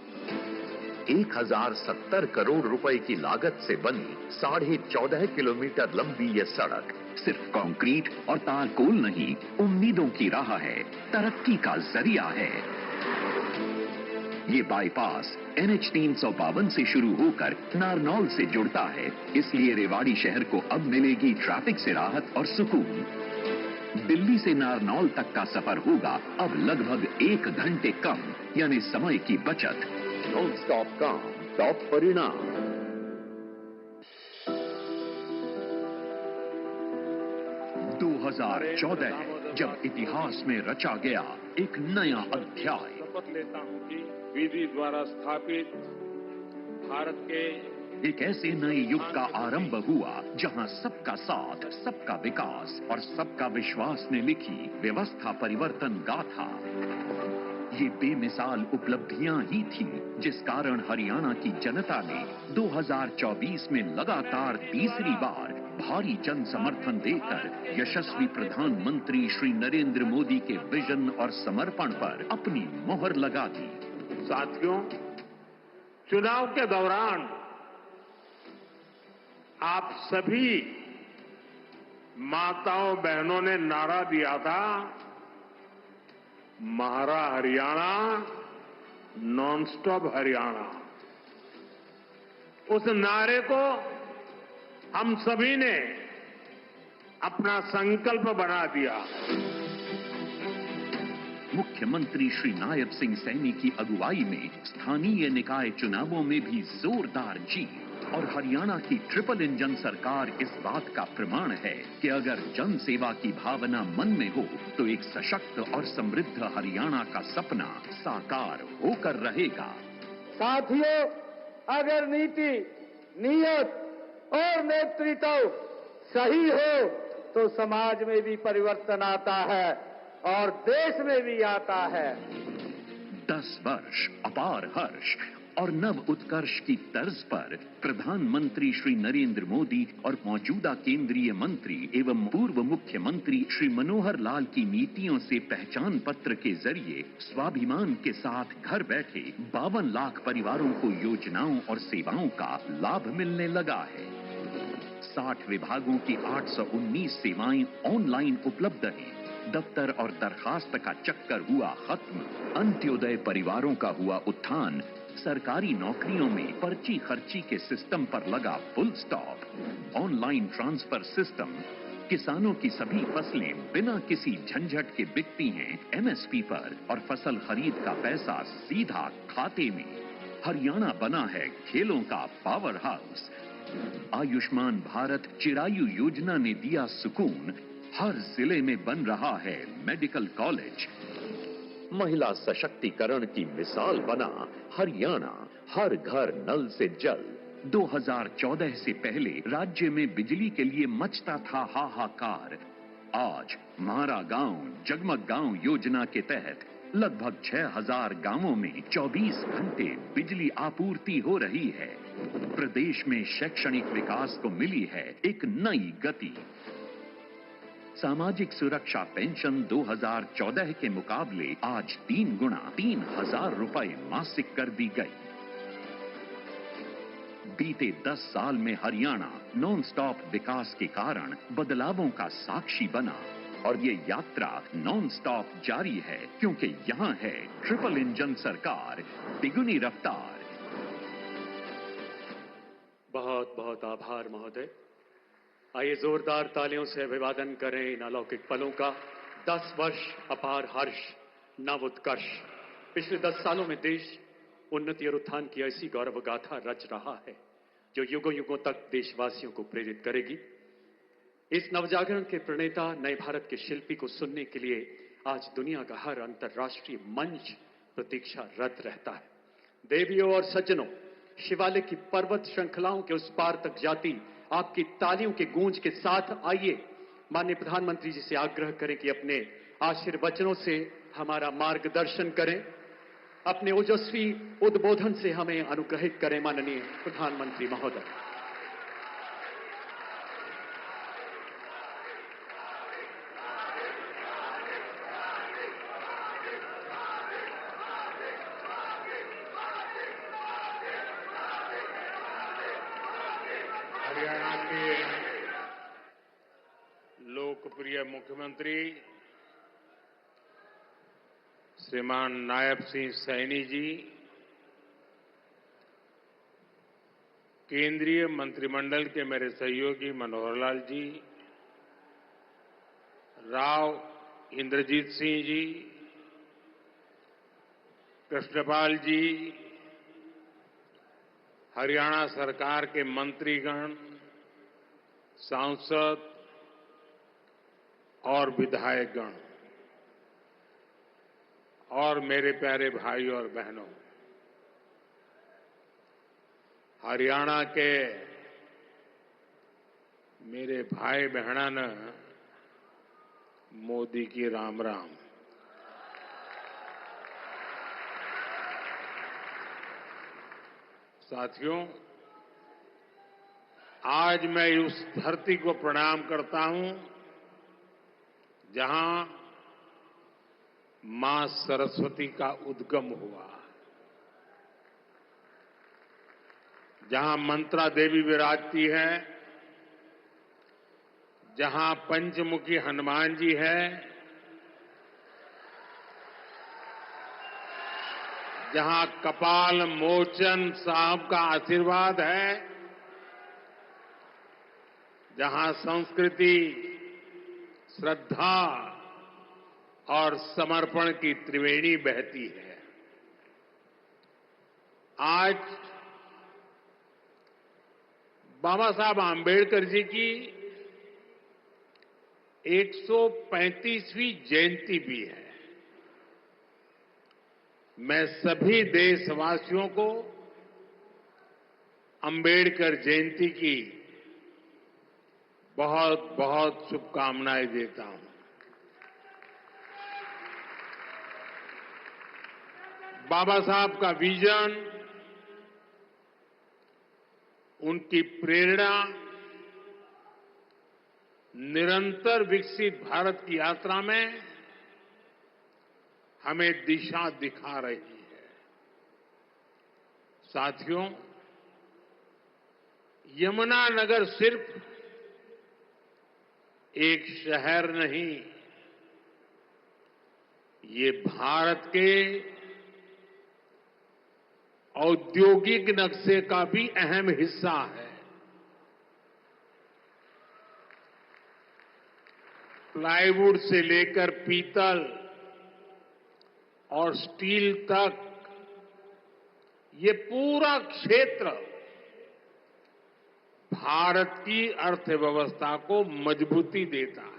1,070 करोड़ रुपए की लागत से बनी 14.5 किलोमीटर लंबी ये सड़क सिर्फ कंक्रीट और तारकोल नहीं, उम्मीदों की राह है, तरक्की का जरिया है। ये बाईपास NH 352 से शुरू होकर नारनौल से जुड़ता है, इसलिए रेवाड़ी शहर को अब मिलेगी ट्रैफिक से राहत और सुकून। दिल्ली से नारनौल तक का सफर होगा अब लगभग 1 घंटे कम, यानी समय की बचत। नॉन स्टॉप काम, टॉप परिणाम। 2014 जब इतिहास में रचा गया एक नया अध्याय। शपथ लेता हूं कि विधि द्वारा स्थापित भारत के एक ऐसे नए युग का आरंभ हुआ जहां सबका साथ, सबका विकास और सबका विश्वास ने लिखी व्यवस्था परिवर्तन गाथा। ये बेमिसाल उपलब्धियां ही थी जिस कारण हरियाणा की जनता ने 2024 में लगातार तीसरी बार भारी जन समर्थन देकर यशस्वी प्रधानमंत्री श्री नरेंद्र मोदी के विजन और समर्पण पर अपनी मोहर लगा दी। साथियों, चुनाव के दौरान आप सभी माताओं बहनों ने नारा दिया था, महारा हरियाणा, नॉनस्टॉप हरियाणा। उस नारे को हम सभी ने अपना संकल्प बना दिया। मुख्यमंत्री श्री नायब सिंह सैनी की अगुवाई में स्थानीय निकाय चुनावों में भी जोरदार जीत, और हरियाणा की ट्रिपल इंजन सरकार इस बात का प्रमाण है कि अगर जन सेवा की भावना मन में हो तो एक सशक्त और समृद्ध हरियाणा का सपना साकार होकर रहेगा। साथियों, अगर नीति, नीयत और नेतृत्व सही हो तो समाज में भी परिवर्तन आता है और देश में भी आता है। 10 वर्ष अपार हर्ष और नव उत्कर्ष की तर्ज पर प्रधानमंत्री श्री नरेंद्र मोदी और मौजूदा केंद्रीय मंत्री एवं पूर्व मुख्यमंत्री श्री मनोहर लाल की नीतियों से पहचान पत्र के जरिए स्वाभिमान के साथ घर बैठे 52 लाख परिवारों को योजनाओं और सेवाओं का लाभ मिलने लगा है। 60 विभागों की 819 सेवाएं ऑनलाइन उपलब्ध हैं। दफ्तर और दरखास्त का चक्कर हुआ खत्म। अंत्योदय परिवारों का हुआ उत्थान। सरकारी नौकरियों में पर्ची खर्ची के सिस्टम पर लगा full stop. Online transfer system, किसानों की सभी फसलें बिना किसी झंझट के बिकती हैं एमएसपी पर और फसल खरीद का पैसा सीधा खाते में। हरियाणा बना है खेलों का पावर हाउस। आयुष्मान भारत चिरायु योजना ने दिया सुकून, हर जिले में बन रहा है मेडिकल कॉलेज। महिला सशक्तिकरण की मिसाल बना हरियाणा, हर घर नल से जल। 2014 से पहले राज्य में बिजली के लिए मचता था हाहाकार। आज हमारा गांव जगमग गांव योजना के तहत लगभग 6000 गांवों में 24 घंटे बिजली आपूर्ति हो रही है। प्रदेश में शैक्षणिक विकास को मिली है एक नई गति। सामाजिक सुरक्षा पेंशन 2014 के मुकाबले आज 3 गुना 3000 रुपए मासिक कर दी गई। बीते 10 साल में हरियाणा नॉन स्टॉप विकास के कारण बदलावों का साक्षी बना और ये यात्रा नॉन स्टॉप जारी है क्योंकि यहाँ है ट्रिपल इंजन सरकार, तिगुनी रफ्तार। बहुत बहुत आभार महोदय। आइए जोरदार तालियों से अभिवादन करें इन अलौकिक पलों का। 10 वर्ष अपार हर्ष, नव उत्कर्ष। पिछले 10 सालों में देश उन्नति और उत्थान की ऐसी गौरव गाथा रच रहा है जो युगों युगों तक देशवासियों को प्रेरित करेगी। इस नवजागरण के प्रणेता नए भारत के शिल्पी को सुनने के लिए आज दुनिया का हर अंतर्राष्ट्रीय मंच प्रतीक्षारत रहता है। देवियों और सज्जनों, शिवालिक की पर्वत श्रृंखलाओं के उस पार तक जाती आपकी तालियों के गूंज के साथ आइए माननीय प्रधानमंत्री जी से आग्रह करें कि अपने आशीर्वचनों से हमारा मार्गदर्शन करें, अपने ओजस्वी उद्बोधन से हमें अनुग्रहित करें। माननीय प्रधानमंत्री महोदय। हरियाणा के लोकप्रिय मुख्यमंत्री श्रीमान नायब सिंह सैनी जी, केंद्रीय मंत्रिमंडल के मेरे सहयोगी मनोहर लाल जी, राव इंद्रजीत सिंह जी, कृष्णपाल जी, हरियाणा सरकार के मंत्रीगण, सांसद और विधायकगण और मेरे प्यारे भाई और बहनों, हरियाणा के मेरे भाई बहनन मोदी की राम राम। साथियों, आज मैं उस धरती को प्रणाम करता हूं जहां मां सरस्वती का उद्गम हुआ, जहां मंत्रा देवी विराजती है, जहां पंचमुखी हनुमान जी है, जहां कपाल मोचन साहब का आशीर्वाद है, जहां संस्कृति, श्रद्धा और समर्पण की त्रिवेणी बहती है। आज बाबा साहब आंबेडकर जी की 135वीं जयंती भी है। मैं सभी देशवासियों को अंबेडकर जयंती की बहुत बहुत शुभकामनाएं देता हूं। बाबा साहब का विजन, उनकी प्रेरणा निरंतर विकसित भारत की यात्रा में हमें दिशा दिखा रही है। साथियों, यमुनानगर सिर्फ एक शहर नहीं, ये भारत के औद्योगिक नक्शे का भी अहम हिस्सा है। प्लाईवुड से लेकर पीतल और स्टील तक ये पूरा क्षेत्र भारत की अर्थव्यवस्था को मजबूती देता है।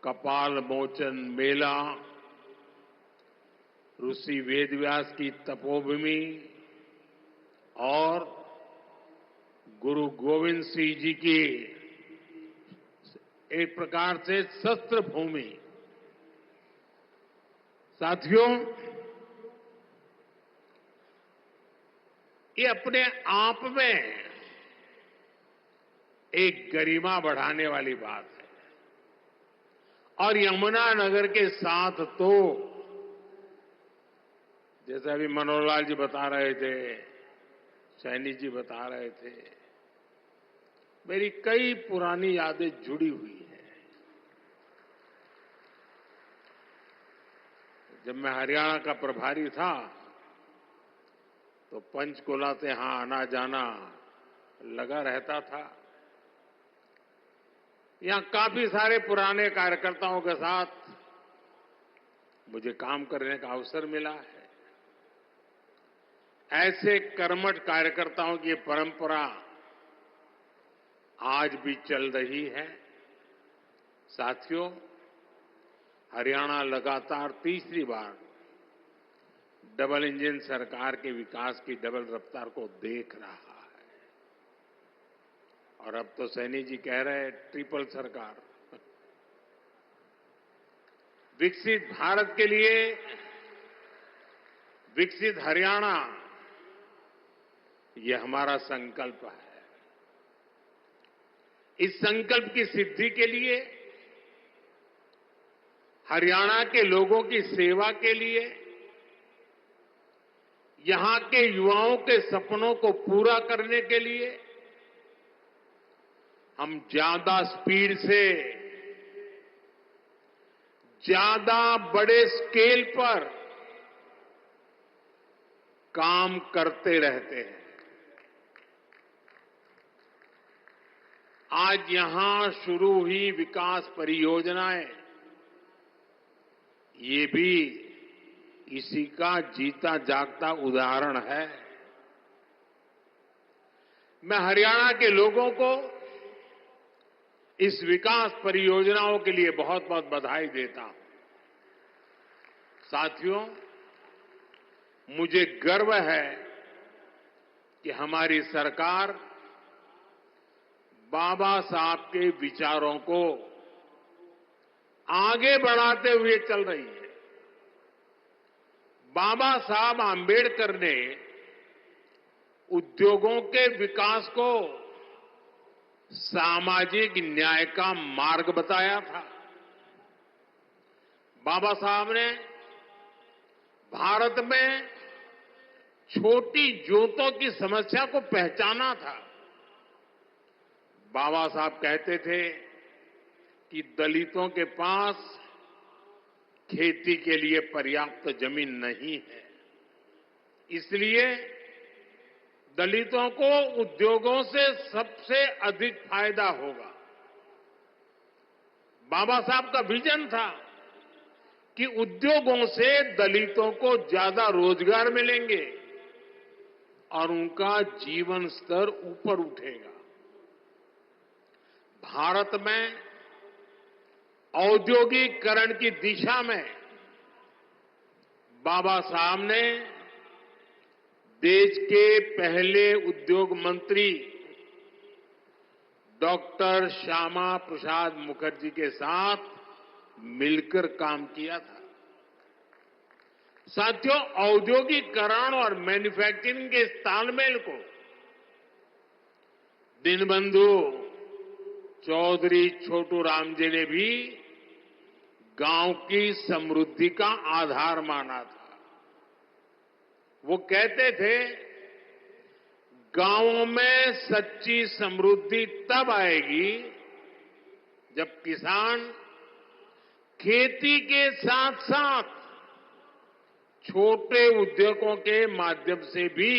कपाल मोचन मेला, ऋषि वेदव्यास की तपोभूमि और गुरु गोविंद सिंह जी की एक प्रकार से शस्त्र भूमि। साथियों, ये अपने आप में एक गरिमा बढ़ाने वाली बात है। और यमुनानगर के साथ तो जैसे अभी मनोहर लाल जी बता रहे थे, सैनी जी बता रहे थे, मेरी कई पुरानी यादें जुड़ी हुई हैं। जब मैं हरियाणा का प्रभारी था तो पंचकुला से यहां आना जाना लगा रहता था। यहां काफी सारे पुराने कार्यकर्ताओं के साथ मुझे काम करने का अवसर मिला है। ऐसे कर्मठ कार्यकर्ताओं की परंपरा आज भी चल रही है। साथियों, हरियाणा लगातार तीसरी बार डबल इंजन सरकार के विकास की डबल रफ्तार को देख रहा है। और अब तो सैनी जी कह रहे हैं ट्रिपल सरकार। विकसित भारत के लिए विकसित हरियाणा, ये हमारा संकल्प है। इस संकल्प की सिद्धि के लिए, हरियाणा के लोगों की सेवा के लिए, यहां के युवाओं के सपनों को पूरा करने के लिए हम ज्यादा स्पीड से, ज्यादा बड़े स्केल पर काम करते रहते हैं। आज यहां शुरू हुई विकास परियोजनाएं, ये भी इसी का जीता जागता उदाहरण है। मैं हरियाणा के लोगों को इस विकास परियोजनाओं के लिए बहुत बहुत बधाई देता हूं। साथियों, मुझे गर्व है कि हमारी सरकार बाबा साहब के विचारों को आगे बढ़ाते हुए चल रही है। बाबा साहब आंबेडकर ने उद्योगों के विकास को सामाजिक न्याय का मार्ग बताया था। बाबा साहब ने भारत में छोटी जोतों की समस्या को पहचाना था। बाबा साहब कहते थे कि दलितों के पास खेती के लिए पर्याप्त जमीन नहीं है, इसलिए दलितों को उद्योगों से सबसे अधिक फायदा होगा। बाबा साहब का विजन था कि उद्योगों से दलितों को ज्यादा रोजगार मिलेंगे और उनका जीवन स्तर ऊपर उठेगा। भारत में औद्योगिकरण की दिशा में बाबा साहब ने देश के पहले उद्योग मंत्री डॉक्टर श्यामा प्रसाद मुखर्जी के साथ मिलकर काम किया था। साथियों, औद्योगिकरण और मैन्युफैक्चरिंग के इस तालमेल को दीनबंधु चौधरी छोटू राम जी ने भी गांव की समृद्धि का आधार माना था। वो कहते थे, गांवों में सच्ची समृद्धि तब आएगी जब किसान खेती के साथ साथ छोटे उद्योगों के माध्यम से भी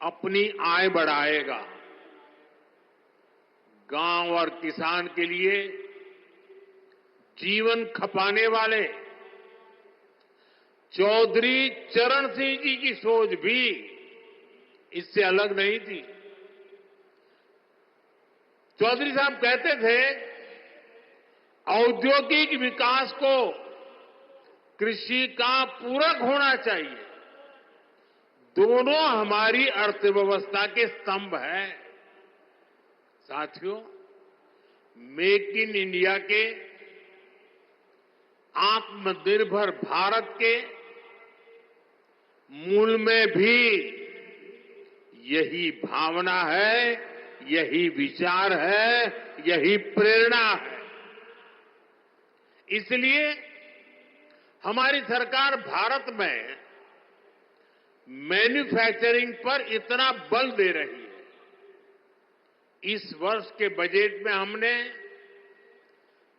अपनी आय बढ़ाएगा। गांव और किसान के लिए जीवन खपाने वाले चौधरी चरण सिंह जी की सोच भी इससे अलग नहीं थी। चौधरी साहब कहते थे, औद्योगिक विकास को कृषि का पूरक होना चाहिए। दोनों हमारी अर्थव्यवस्था के स्तंभ हैं। साथियों, मेक इन इंडिया के, आत्मनिर्भर भारत के मूल में भी यही भावना है, यही विचार है, यही प्रेरणा है। इसलिए हमारी सरकार भारत में मैन्युफैक्चरिंग पर इतना बल दे रही है। इस वर्ष के बजट में हमने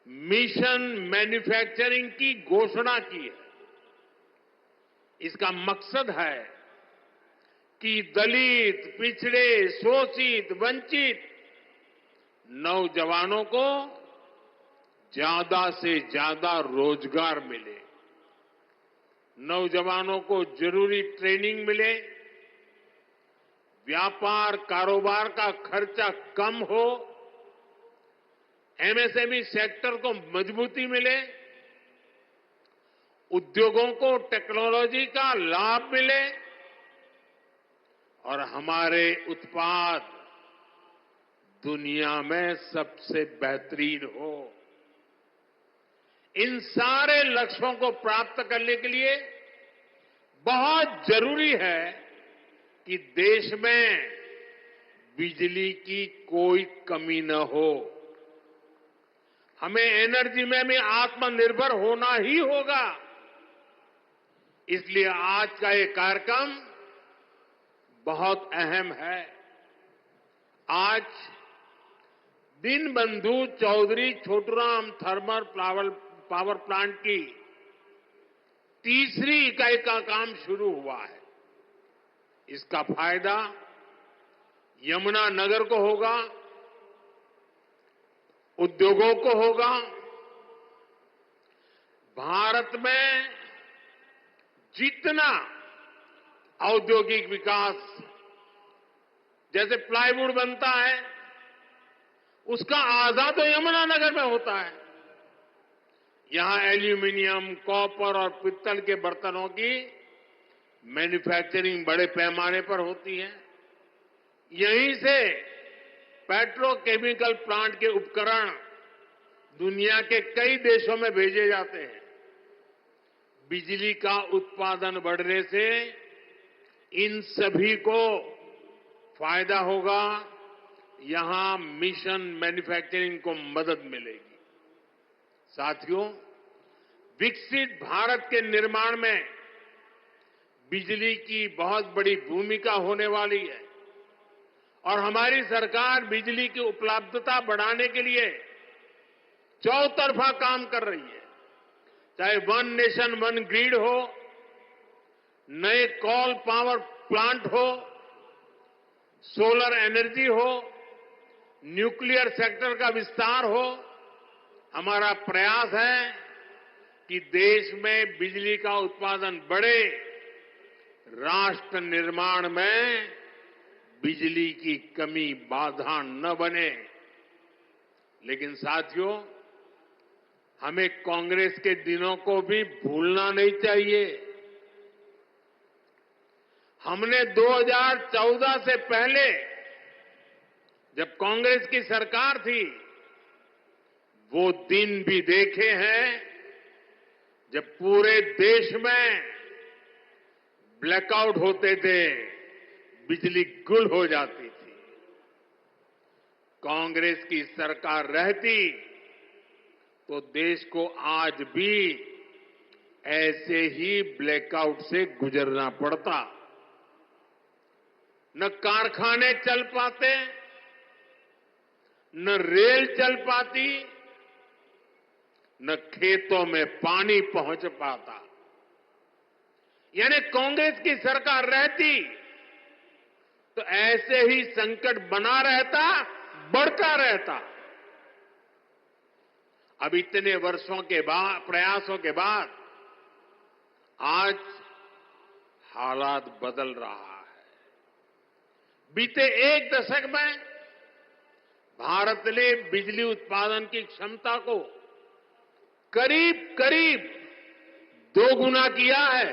मिशन मैन्युफैक्चरिंग की घोषणा की है। इसका मकसद है कि दलित, पिछड़े, शोषित, वंचित नौजवानों को ज्यादा से ज्यादा रोजगार मिले, नौजवानों को जरूरी ट्रेनिंग मिले, व्यापार कारोबार का खर्चा कम हो, एमएसएमई सेक्टर को मजबूती मिले, उद्योगों को टेक्नोलॉजी का लाभ मिले और हमारे उत्पाद दुनिया में सबसे बेहतरीन हो। इन सारे लक्ष्यों को प्राप्त करने के लिए बहुत जरूरी है कि देश में बिजली की कोई कमी न हो। हमें एनर्जी में भी आत्मनिर्भर होना ही होगा। इसलिए आज का ये कार्यक्रम बहुत अहम है। आज Deenbandhu Chaudhary Chhoturam thermal power plant की तीसरी इकाई का काम शुरू हुआ है। इसका फायदा यमुनानगर को होगा, उद्योगों को होगा। भारत में जितना औद्योगिक विकास, जैसे प्लाईवुड बनता है, उसका आधा तो यमुनानगर में होता है। यहां एल्यूमिनियम, कॉपर और पित्तल के बर्तनों की मैन्युफैक्चरिंग बड़े पैमाने पर होती है। यहीं से पेट्रोकेमिकल प्लांट के उपकरण दुनिया के कई देशों में भेजे जाते हैं। बिजली का उत्पादन बढ़ने से इन सभी को फायदा होगा। यहां मिशन मैन्युफैक्चरिंग को मदद मिलेगी। साथियों, विकसित भारत के निर्माण में बिजली की बहुत बड़ी भूमिका होने वाली है और हमारी सरकार बिजली की उपलब्धता बढ़ाने के लिए चौतरफा काम कर रही है। चाहे वन नेशन वन ग्रिड हो, नए कोल पावर प्लांट हो, सोलर एनर्जी हो, न्यूक्लियर सेक्टर का विस्तार हो, हमारा प्रयास है कि देश में बिजली का उत्पादन बढ़े, राष्ट्र निर्माण में बिजली की कमी बाधा न बने। लेकिन साथियों, हमें कांग्रेस के दिनों को भी भूलना नहीं चाहिए। हमने 2014 से पहले, जब कांग्रेस की सरकार थी, वो दिन भी देखे हैं जब पूरे देश में ब्लैकआउट होते थे, बिजली गुल हो जाती थी। कांग्रेस की सरकार रहती तो देश को आज भी ऐसे ही ब्लैकआउट से गुजरना पड़ता। न कारखाने चल पाते, न रेल चल पाती, न खेतों में पानी पहुंच पाता। यानी कांग्रेस की सरकार रहती तो ऐसे ही संकट बना रहता, बढ़ता रहता। अब इतने वर्षों के बाद, प्रयासों के बाद आज हालात बदल रहा है। बीते एक दशक में भारत ने बिजली उत्पादन की क्षमता को करीब करीब 2 गुना किया है।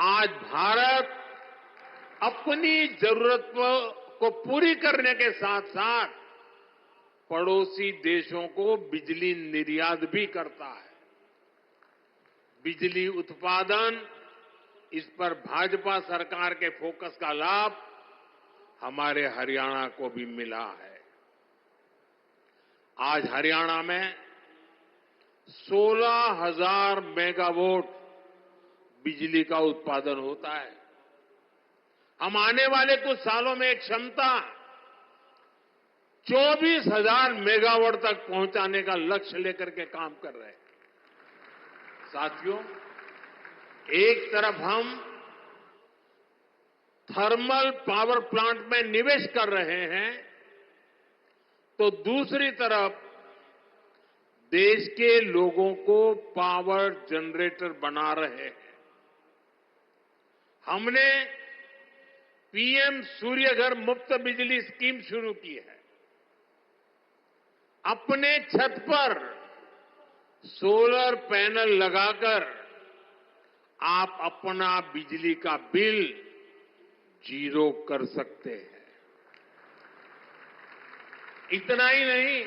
आज भारत अपनी जरूरतों को पूरी करने के साथ साथ पड़ोसी देशों को बिजली निर्यात भी करता है। बिजली उत्पादन, इस पर भाजपा सरकार के फोकस का लाभ हमारे हरियाणा को भी मिला है। आज हरियाणा में 16,000 मेगावाट बिजली का उत्पादन होता है। हम आने वाले कुछ सालों में एक क्षमता 24,000 मेगावाट तक पहुंचाने का लक्ष्य लेकर के काम कर रहे हैं। साथियों, एक तरफ हम थर्मल पावर प्लांट में निवेश कर रहे हैं, तो दूसरी तरफ देश के लोगों को पावर जनरेटर बना रहे हैं। हमने पीएम सूर्यघर मुफ्त बिजली स्कीम शुरू की है। अपने छत पर सोलर पैनल लगाकर आप अपना बिजली का बिल 0 कर सकते हैं। इतना ही नहीं,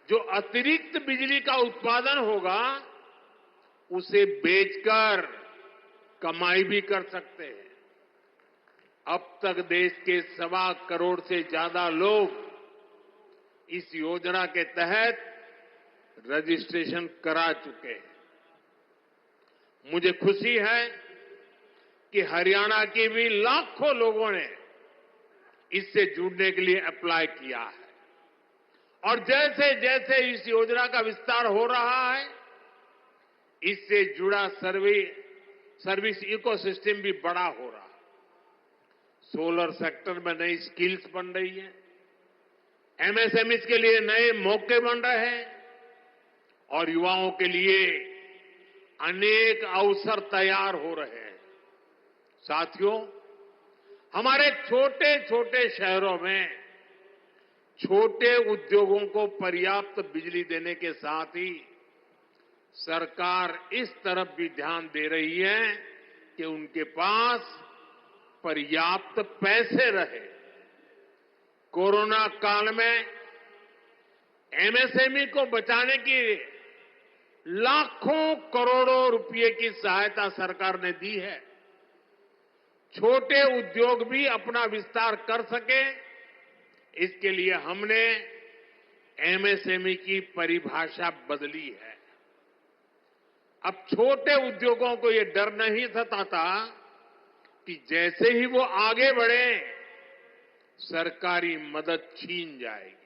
जो अतिरिक्त बिजली का उत्पादन होगा उसे बेचकर कमाई भी कर सकते हैं। अब तक देश के 1.25 करोड़ से ज्यादा लोग इस योजना के तहत रजिस्ट्रेशन करा चुके हैं। मुझे खुशी है कि हरियाणा के भी लाखों लोगों ने इससे जुड़ने के लिए अप्लाई किया है। और जैसे जैसे इस योजना का विस्तार हो रहा है, इससे जुड़ा सर्विस इकोसिस्टम भी बड़ा हो रहा है। सोलर सेक्टर में नई स्किल्स बन रही है, एमएसएमईज के लिए नए मौके बन रहे हैं और युवाओं के लिए अनेक अवसर तैयार हो रहे हैं। साथियों, हमारे छोटे छोटे शहरों में छोटे उद्योगों को पर्याप्त बिजली देने के साथ ही सरकार इस तरफ भी ध्यान दे रही है कि उनके पास पर्याप्त पैसे रहे। कोरोना काल में एमएसएमई को बचाने की लाखों करोड़ों रुपए की सहायता सरकार ने दी है। छोटे उद्योग भी अपना विस्तार कर सके, इसके लिए हमने एमएसएमई की परिभाषा बदली है। अब छोटे उद्योगों को ये डर नहीं सताता कि जैसे ही वो आगे बढ़े सरकारी मदद छीन जाएगी।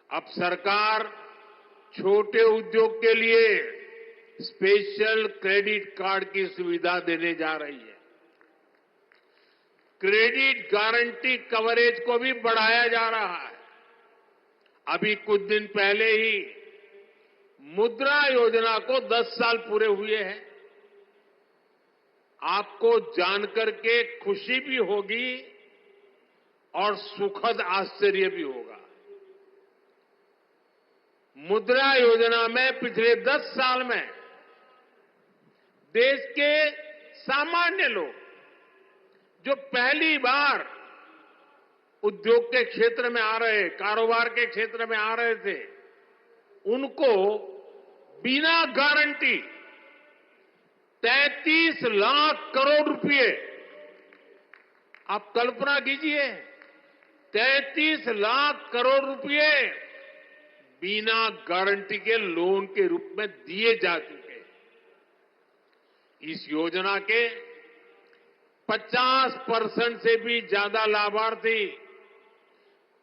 अब सरकार छोटे उद्योग के लिए स्पेशल क्रेडिट कार्ड की सुविधा देने जा रही है। क्रेडिट गारंटी कवरेज को भी बढ़ाया जा रहा है। अभी कुछ दिन पहले ही मुद्रा योजना को 10 साल पूरे हुए हैं। आपको जानकर के खुशी भी होगी और सुखद आश्चर्य भी होगा। मुद्रा योजना में पिछले 10 साल में देश के सामान्य लोग जो पहली बार उद्योग के क्षेत्र में आ रहे, कारोबार के क्षेत्र में आ रहे थे, उनको बिना गारंटी 33 लाख करोड़ रुपए, आप कल्पना कीजिए, 33 लाख करोड़ रुपए बिना गारंटी के लोन के रूप में दिए जा चुके हैं। इस योजना के 50% से भी ज्यादा लाभार्थी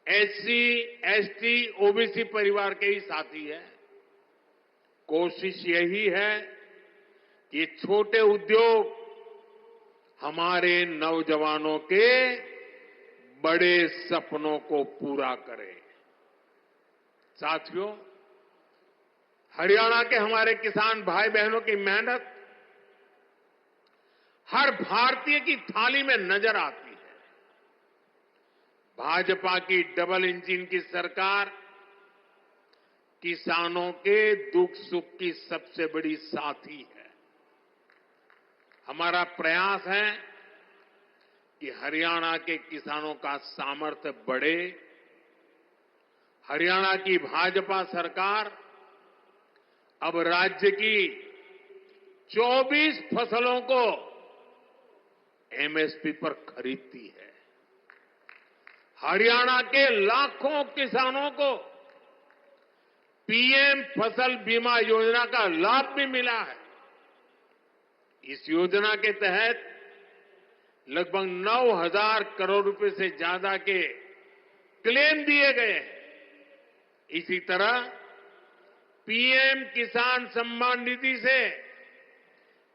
एससी, एसटी, ओबीसी परिवार के ही साथी हैं। कोशिश यही है कि छोटे उद्योग हमारे नौजवानों के बड़े सपनों को पूरा करें। साथियों, हरियाणा के हमारे किसान भाई बहनों की मेहनत हर भारतीय की थाली में नजर आती है। भाजपा की डबल इंजन की सरकार किसानों के दुख सुख की सबसे बड़ी साथी है। हमारा प्रयास है कि हरियाणा के किसानों का सामर्थ्य बढ़े। हरियाणा की भाजपा सरकार अब राज्य की 24 फसलों को एमएसपी पर खरीदती है। हरियाणा के लाखों किसानों को पीएम फसल बीमा योजना का लाभ भी मिला है। इस योजना के तहत लगभग 9,000 करोड़ रुपए से ज्यादा के क्लेम दिए गए हैं। इसी तरह पीएम किसान सम्मान निधि से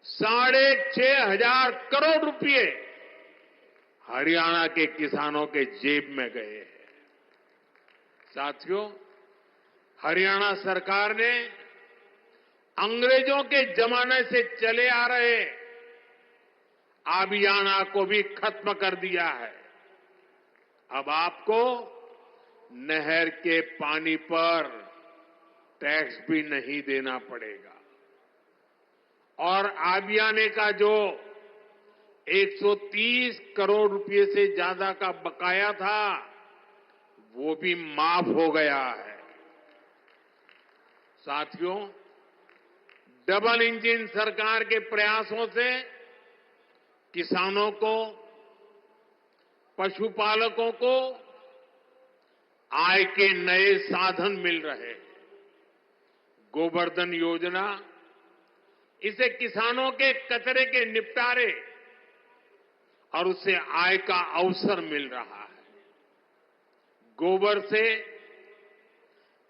6,500 करोड़ रुपए हरियाणा के किसानों के जेब में गए हैं। साथियों, हरियाणा सरकार ने अंग्रेजों के जमाने से चले आ रहे आबियाना को भी खत्म कर दिया है। अब आपको नहर के पानी पर टैक्स भी नहीं देना पड़ेगा और आबियाने का जो 130 करोड़ रुपए से ज्यादा का बकाया था वो भी माफ हो गया है। साथियों, डबल इंजन सरकार के प्रयासों से किसानों को, पशुपालकों को आय के नए साधन मिल रहे हैं। गोवर्धन योजना, इसे किसानों के कचरे के निपटारे और उससे आय का अवसर मिल रहा है। गोबर से,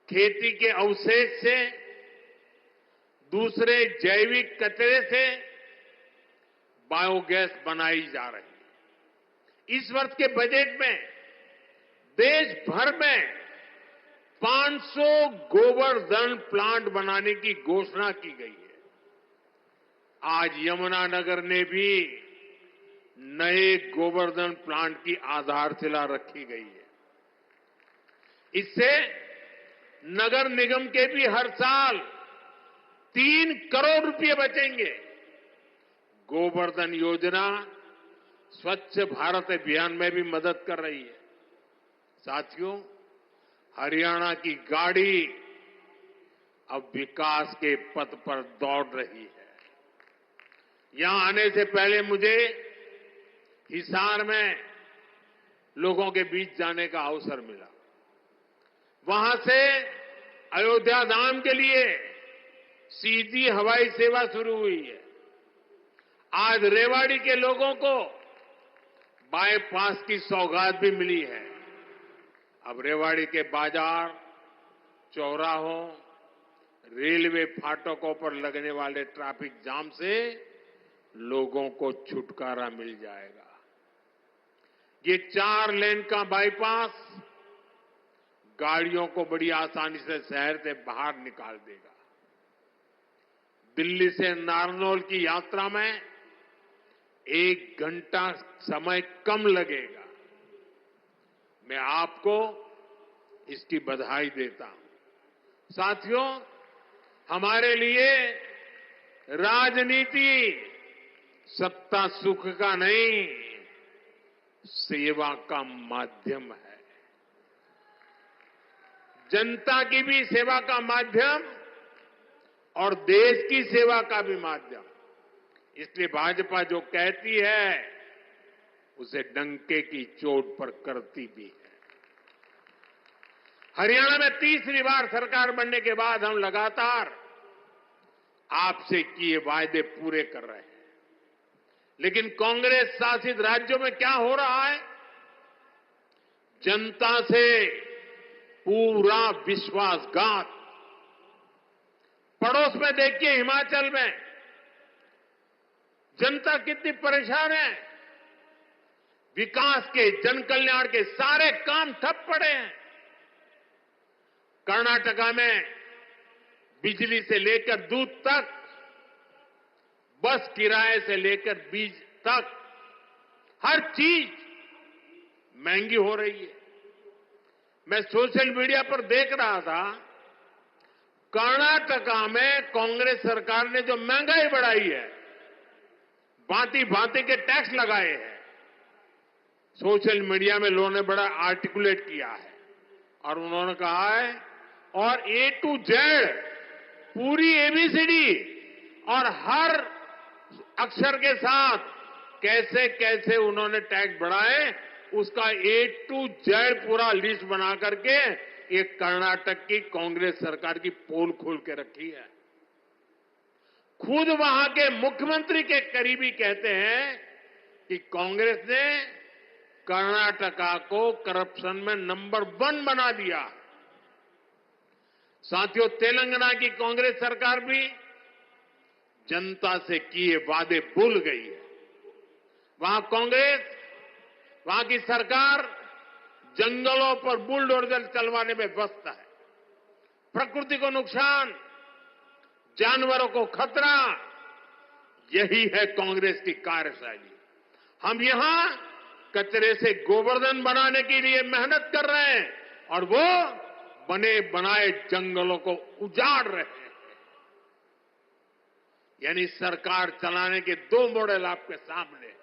खेती के अवशेष से, दूसरे जैविक कचरे से बायोगैस बनाई जा रही है। इस वर्ष के बजट में देश भर में 500 गोवर्धन प्लांट बनाने की घोषणा की गई है। आज यमुनानगर ने भी नए गोवर्धन प्लांट की आधारशिला रखी गई है। इससे नगर निगम के भी हर साल 3 करोड़ रुपए बचेंगे। गोवर्धन योजना स्वच्छ भारत अभियान में भी मदद कर रही है। साथियों, हरियाणा की गाड़ी अब विकास के पथ पर दौड़ रही है। यहां आने से पहले मुझे हिसार में लोगों के बीच जाने का अवसर मिला। वहां से अयोध्या धाम के लिए सीधी हवाई सेवा शुरू हुई है। आज रेवाड़ी के लोगों को बाईपास की सौगात भी मिली है। अब रेवाड़ी के बाजार, चौराहों, रेलवे फाटकों पर लगने वाले ट्रैफिक जाम से लोगों को छुटकारा मिल जाएगा। ये 4 लेन का बाईपास गाड़ियों को बड़ी आसानी से शहर से बाहर निकाल देगा। दिल्ली से नारनौल की यात्रा में 1 घंटा समय कम लगेगा। मैं आपको इसकी बधाई देता हूं। साथियों, हमारे लिए राजनीति सत्ता सुख का नहीं, सेवा का माध्यम है। जनता की भी सेवा का माध्यम और देश की सेवा का भी माध्यम। इसलिए भाजपा जो कहती है उसे डंके की चोट पर करती भी है। हरियाणा में तीसरी बार सरकार बनने के बाद हम लगातार आपसे किए वायदे पूरे कर रहे हैं। लेकिन कांग्रेस शासित राज्यों में क्या हो रहा है? जनता से पूरा विश्वासघात। पड़ोस में देखिए, हिमाचल में जनता कितनी परेशान है। विकास के, जन कल्याण के सारे काम ठप पड़े हैं। कर्नाटका में बिजली से लेकर दूध तक, बस किराए से लेकर बीज तक, हर चीज महंगी हो रही है। मैं सोशल मीडिया पर देख रहा था, कर्नाटका में कांग्रेस सरकार ने जो महंगाई बढ़ाई है, भांति भांति के टैक्स लगाए हैं, सोशल मीडिया में लोगों ने बड़ा आर्टिकुलेट किया है और उन्होंने कहा है, और ए टू जेड पूरी एबीसीडी और हर अक्षर के साथ कैसे कैसे उन्होंने टैक्स बढ़ाए, उसका ए टू जेड पूरा लिस्ट बना करके एक कर्नाटक की कांग्रेस सरकार की पोल खोल के रखी है। खुद वहां के मुख्यमंत्री के करीबी कहते हैं कि कांग्रेस ने कर्नाटका को करप्शन में नंबर 1 बना दिया। साथियों, तेलंगाना की कांग्रेस सरकार भी जनता से किए वादे भूल गई है। वहां कांग्रेस, वहां की सरकार जंगलों पर बुलडोजर चलवाने में व्यस्त है। प्रकृति को नुकसान, जानवरों को खतरा, यही है कांग्रेस की कार्यशैली। हम यहां कचरे से गोवर्धन बनाने के लिए मेहनत कर रहे हैं और वो बने बनाए जंगलों को उजाड़ रहे हैं। यानी सरकार चलाने के 2 मॉडल आपके सामने हैं।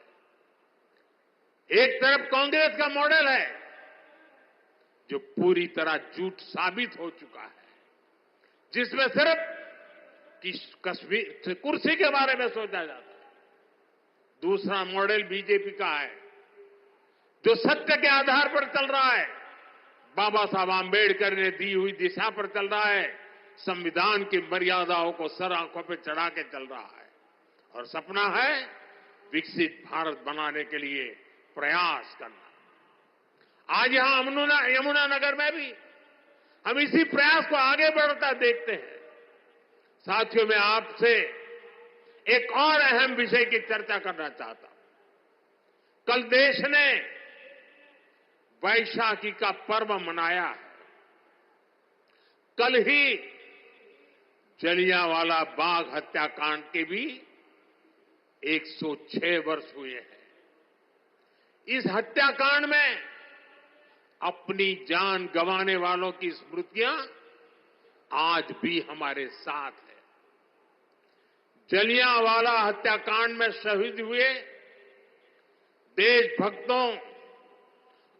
एक तरफ कांग्रेस का मॉडल है जो पूरी तरह झूठ साबित हो चुका है, जिसमें सिर्फ कश्मीर कुर्सी के बारे में सोचा जाता है। दूसरा मॉडल बीजेपी का है जो सत्य के आधार पर चल रहा है, बाबा साहब आंबेडकर ने दी हुई दिशा पर चल रहा है, संविधान की मर्यादाओं को सर आंखों पर चढ़ा के चल रहा है और सपना है विकसित भारत बनाने के लिए प्रयास करना। आज यहां यमुनानगर में भी हम इसी प्रयास को आगे बढ़ता देखते हैं। साथियों, मैं आपसे एक और अहम विषय की चर्चा करना चाहता हूं। कल देश ने वैशाखी का पर्व मनाया है। कल ही जलियांवाला बाग हत्याकांड के भी 106 वर्ष हुए हैं। इस हत्याकांड में अपनी जान गंवाने वालों की स्मृतियां आज भी हमारे साथ है। जलियांवाला हत्याकांड में शहीद हुए देशभक्तों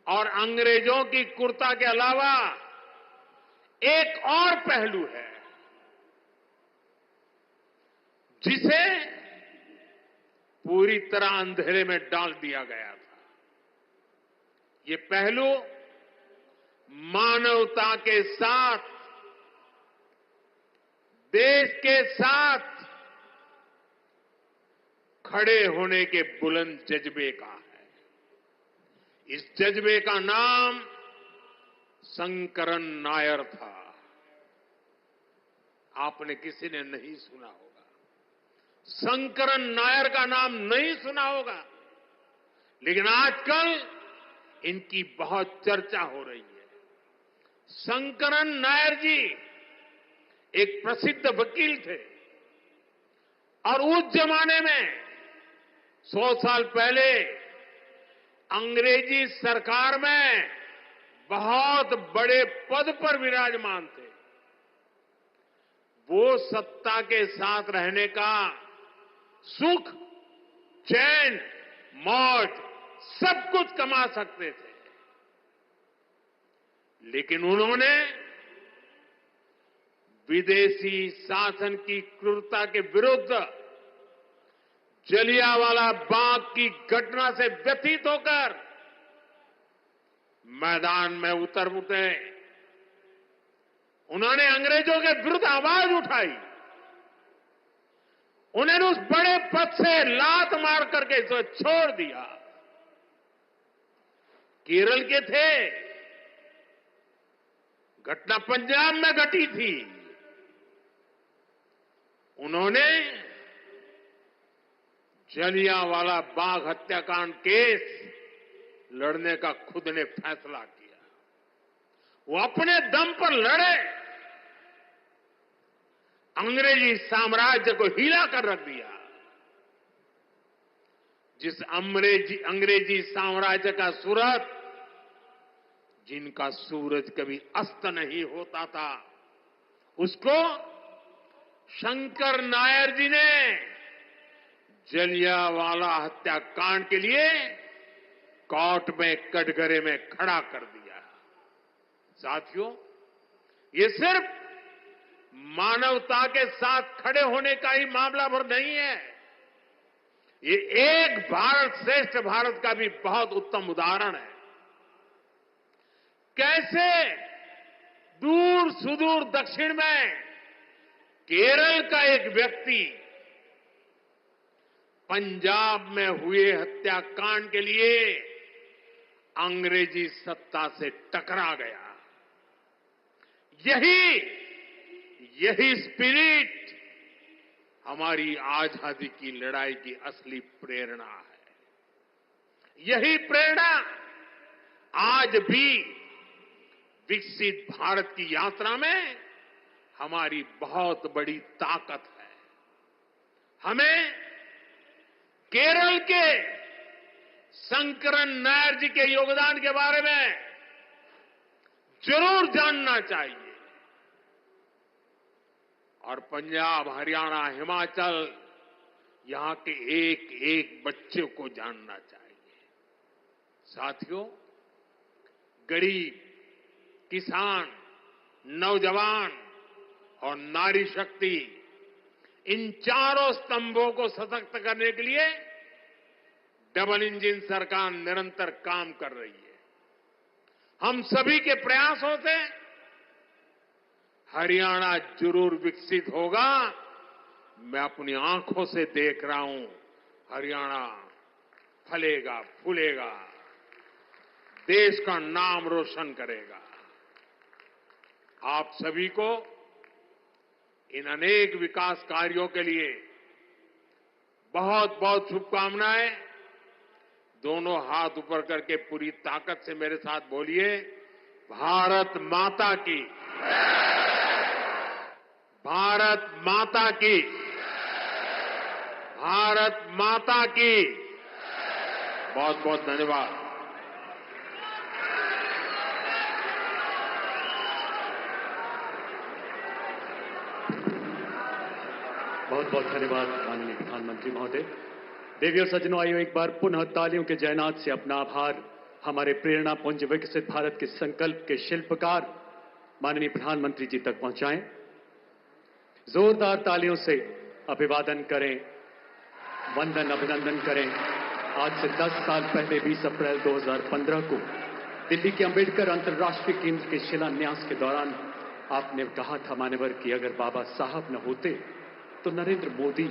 और अंग्रेजों की क्रूरता के अलावा एक और पहलू है जिसे पूरी तरह अंधेरे में डाल दिया गया था। ये पहलू मानवता के साथ, देश के साथ खड़े होने के बुलंद जज्बे का है। इस जज्बे का नाम शंकरन नायर था। आपने किसी ने नहीं सुना होगा, शंकरन नायर का नाम नहीं सुना होगा, लेकिन आजकल इनकी बहुत चर्चा हो रही है। शंकरन नायर जी एक प्रसिद्ध वकील थे और उस जमाने में 100 साल पहले अंग्रेजी सरकार में बहुत बड़े पद पर विराजमान थे। वो सत्ता के साथ रहने का सुख, चैन, मौज सब कुछ कमा सकते थे, लेकिन उन्होंने विदेशी शासन की क्रूरता के विरुद्ध जलियांवाला बाग की घटना से व्यथित होकर मैदान में उतरे। उन्होंने अंग्रेजों के विरुद्ध आवाज उठाई। उन्होंने उस बड़े पद से लात मार करके इसे छोड़ दिया। केरल के थे, घटना पंजाब में घटी थी। उन्होंने जलियांवाला बाग हत्याकांड केस लड़ने का खुद ने फैसला किया। वो अपने दम पर लड़े, अंग्रेजी साम्राज्य को हिला कर रख दिया। जिस अंग्रेजी साम्राज्य का सूरज, जिनका सूरज कभी अस्त नहीं होता था, उसको शंकर नायर जी ने जलियांवाला हत्याकांड के लिए कोर्ट में कटघरे में खड़ा कर दिया। साथियों, ये सिर्फ मानवता के साथ खड़े होने का ही मामला भर नहीं है, ये एक भारत श्रेष्ठ भारत का भी बहुत उत्तम उदाहरण है। कैसे दूर सुदूर दक्षिण में केरल का एक व्यक्ति पंजाब में हुए हत्याकांड के लिए अंग्रेजी सत्ता से टकरा गया। यही स्पिरिट हमारी आजादी की लड़ाई की असली प्रेरणा है। यही प्रेरणा आज भी विकसित भारत की यात्रा में हमारी बहुत बड़ी ताकत है। हमें केरल के शंकरन नायर जी के योगदान के बारे में जरूर जानना चाहिए, और पंजाब, हरियाणा, हिमाचल, यहां के एक एक बच्चे को जानना चाहिए। साथियों, गरीब, किसान, नौजवान और नारी शक्ति, इन चारों स्तंभों को सशक्त करने के लिए डबल इंजन सरकार निरंतर काम कर रही है। हम सभी के प्रयासों से हरियाणा जरूर विकसित होगा। मैं अपनी आंखों से देख रहा हूं, हरियाणा फलेगा, फूलेगा, देश का नाम रोशन करेगा। आप सभी को इन अनेक विकास कार्यों के लिए बहुत बहुत शुभकामनाएं। दोनों हाथ ऊपर करके पूरी ताकत से मेरे साथ बोलिए, भारत माता की, भारत माता की, भारत माता की। बहुत बहुत धन्यवाद। बहुत बहुत धन्यवाद माननीय प्रधानमंत्री महोदय। देवियों सज्जनों, आइए एक बार पुनः तालियों के जयनाद से अपना आभार हमारे प्रेरणा पुंज विकसित भारत के संकल्प के शिल्पकार माननीय प्रधानमंत्री जी तक पहुंचाएं। जोरदार तालियों से अभिवादन करें, वंदन अभिनंदन करें। आज से 10 साल पहले 20 अप्रैल 2015 को दिल्ली के अंबेडकर अंतर्राष्ट्रीय केंद्र के शिलान्यास के दौरान आपने कहा था मान्यवर कि अगर बाबा साहब न होते तो नरेंद्र मोदी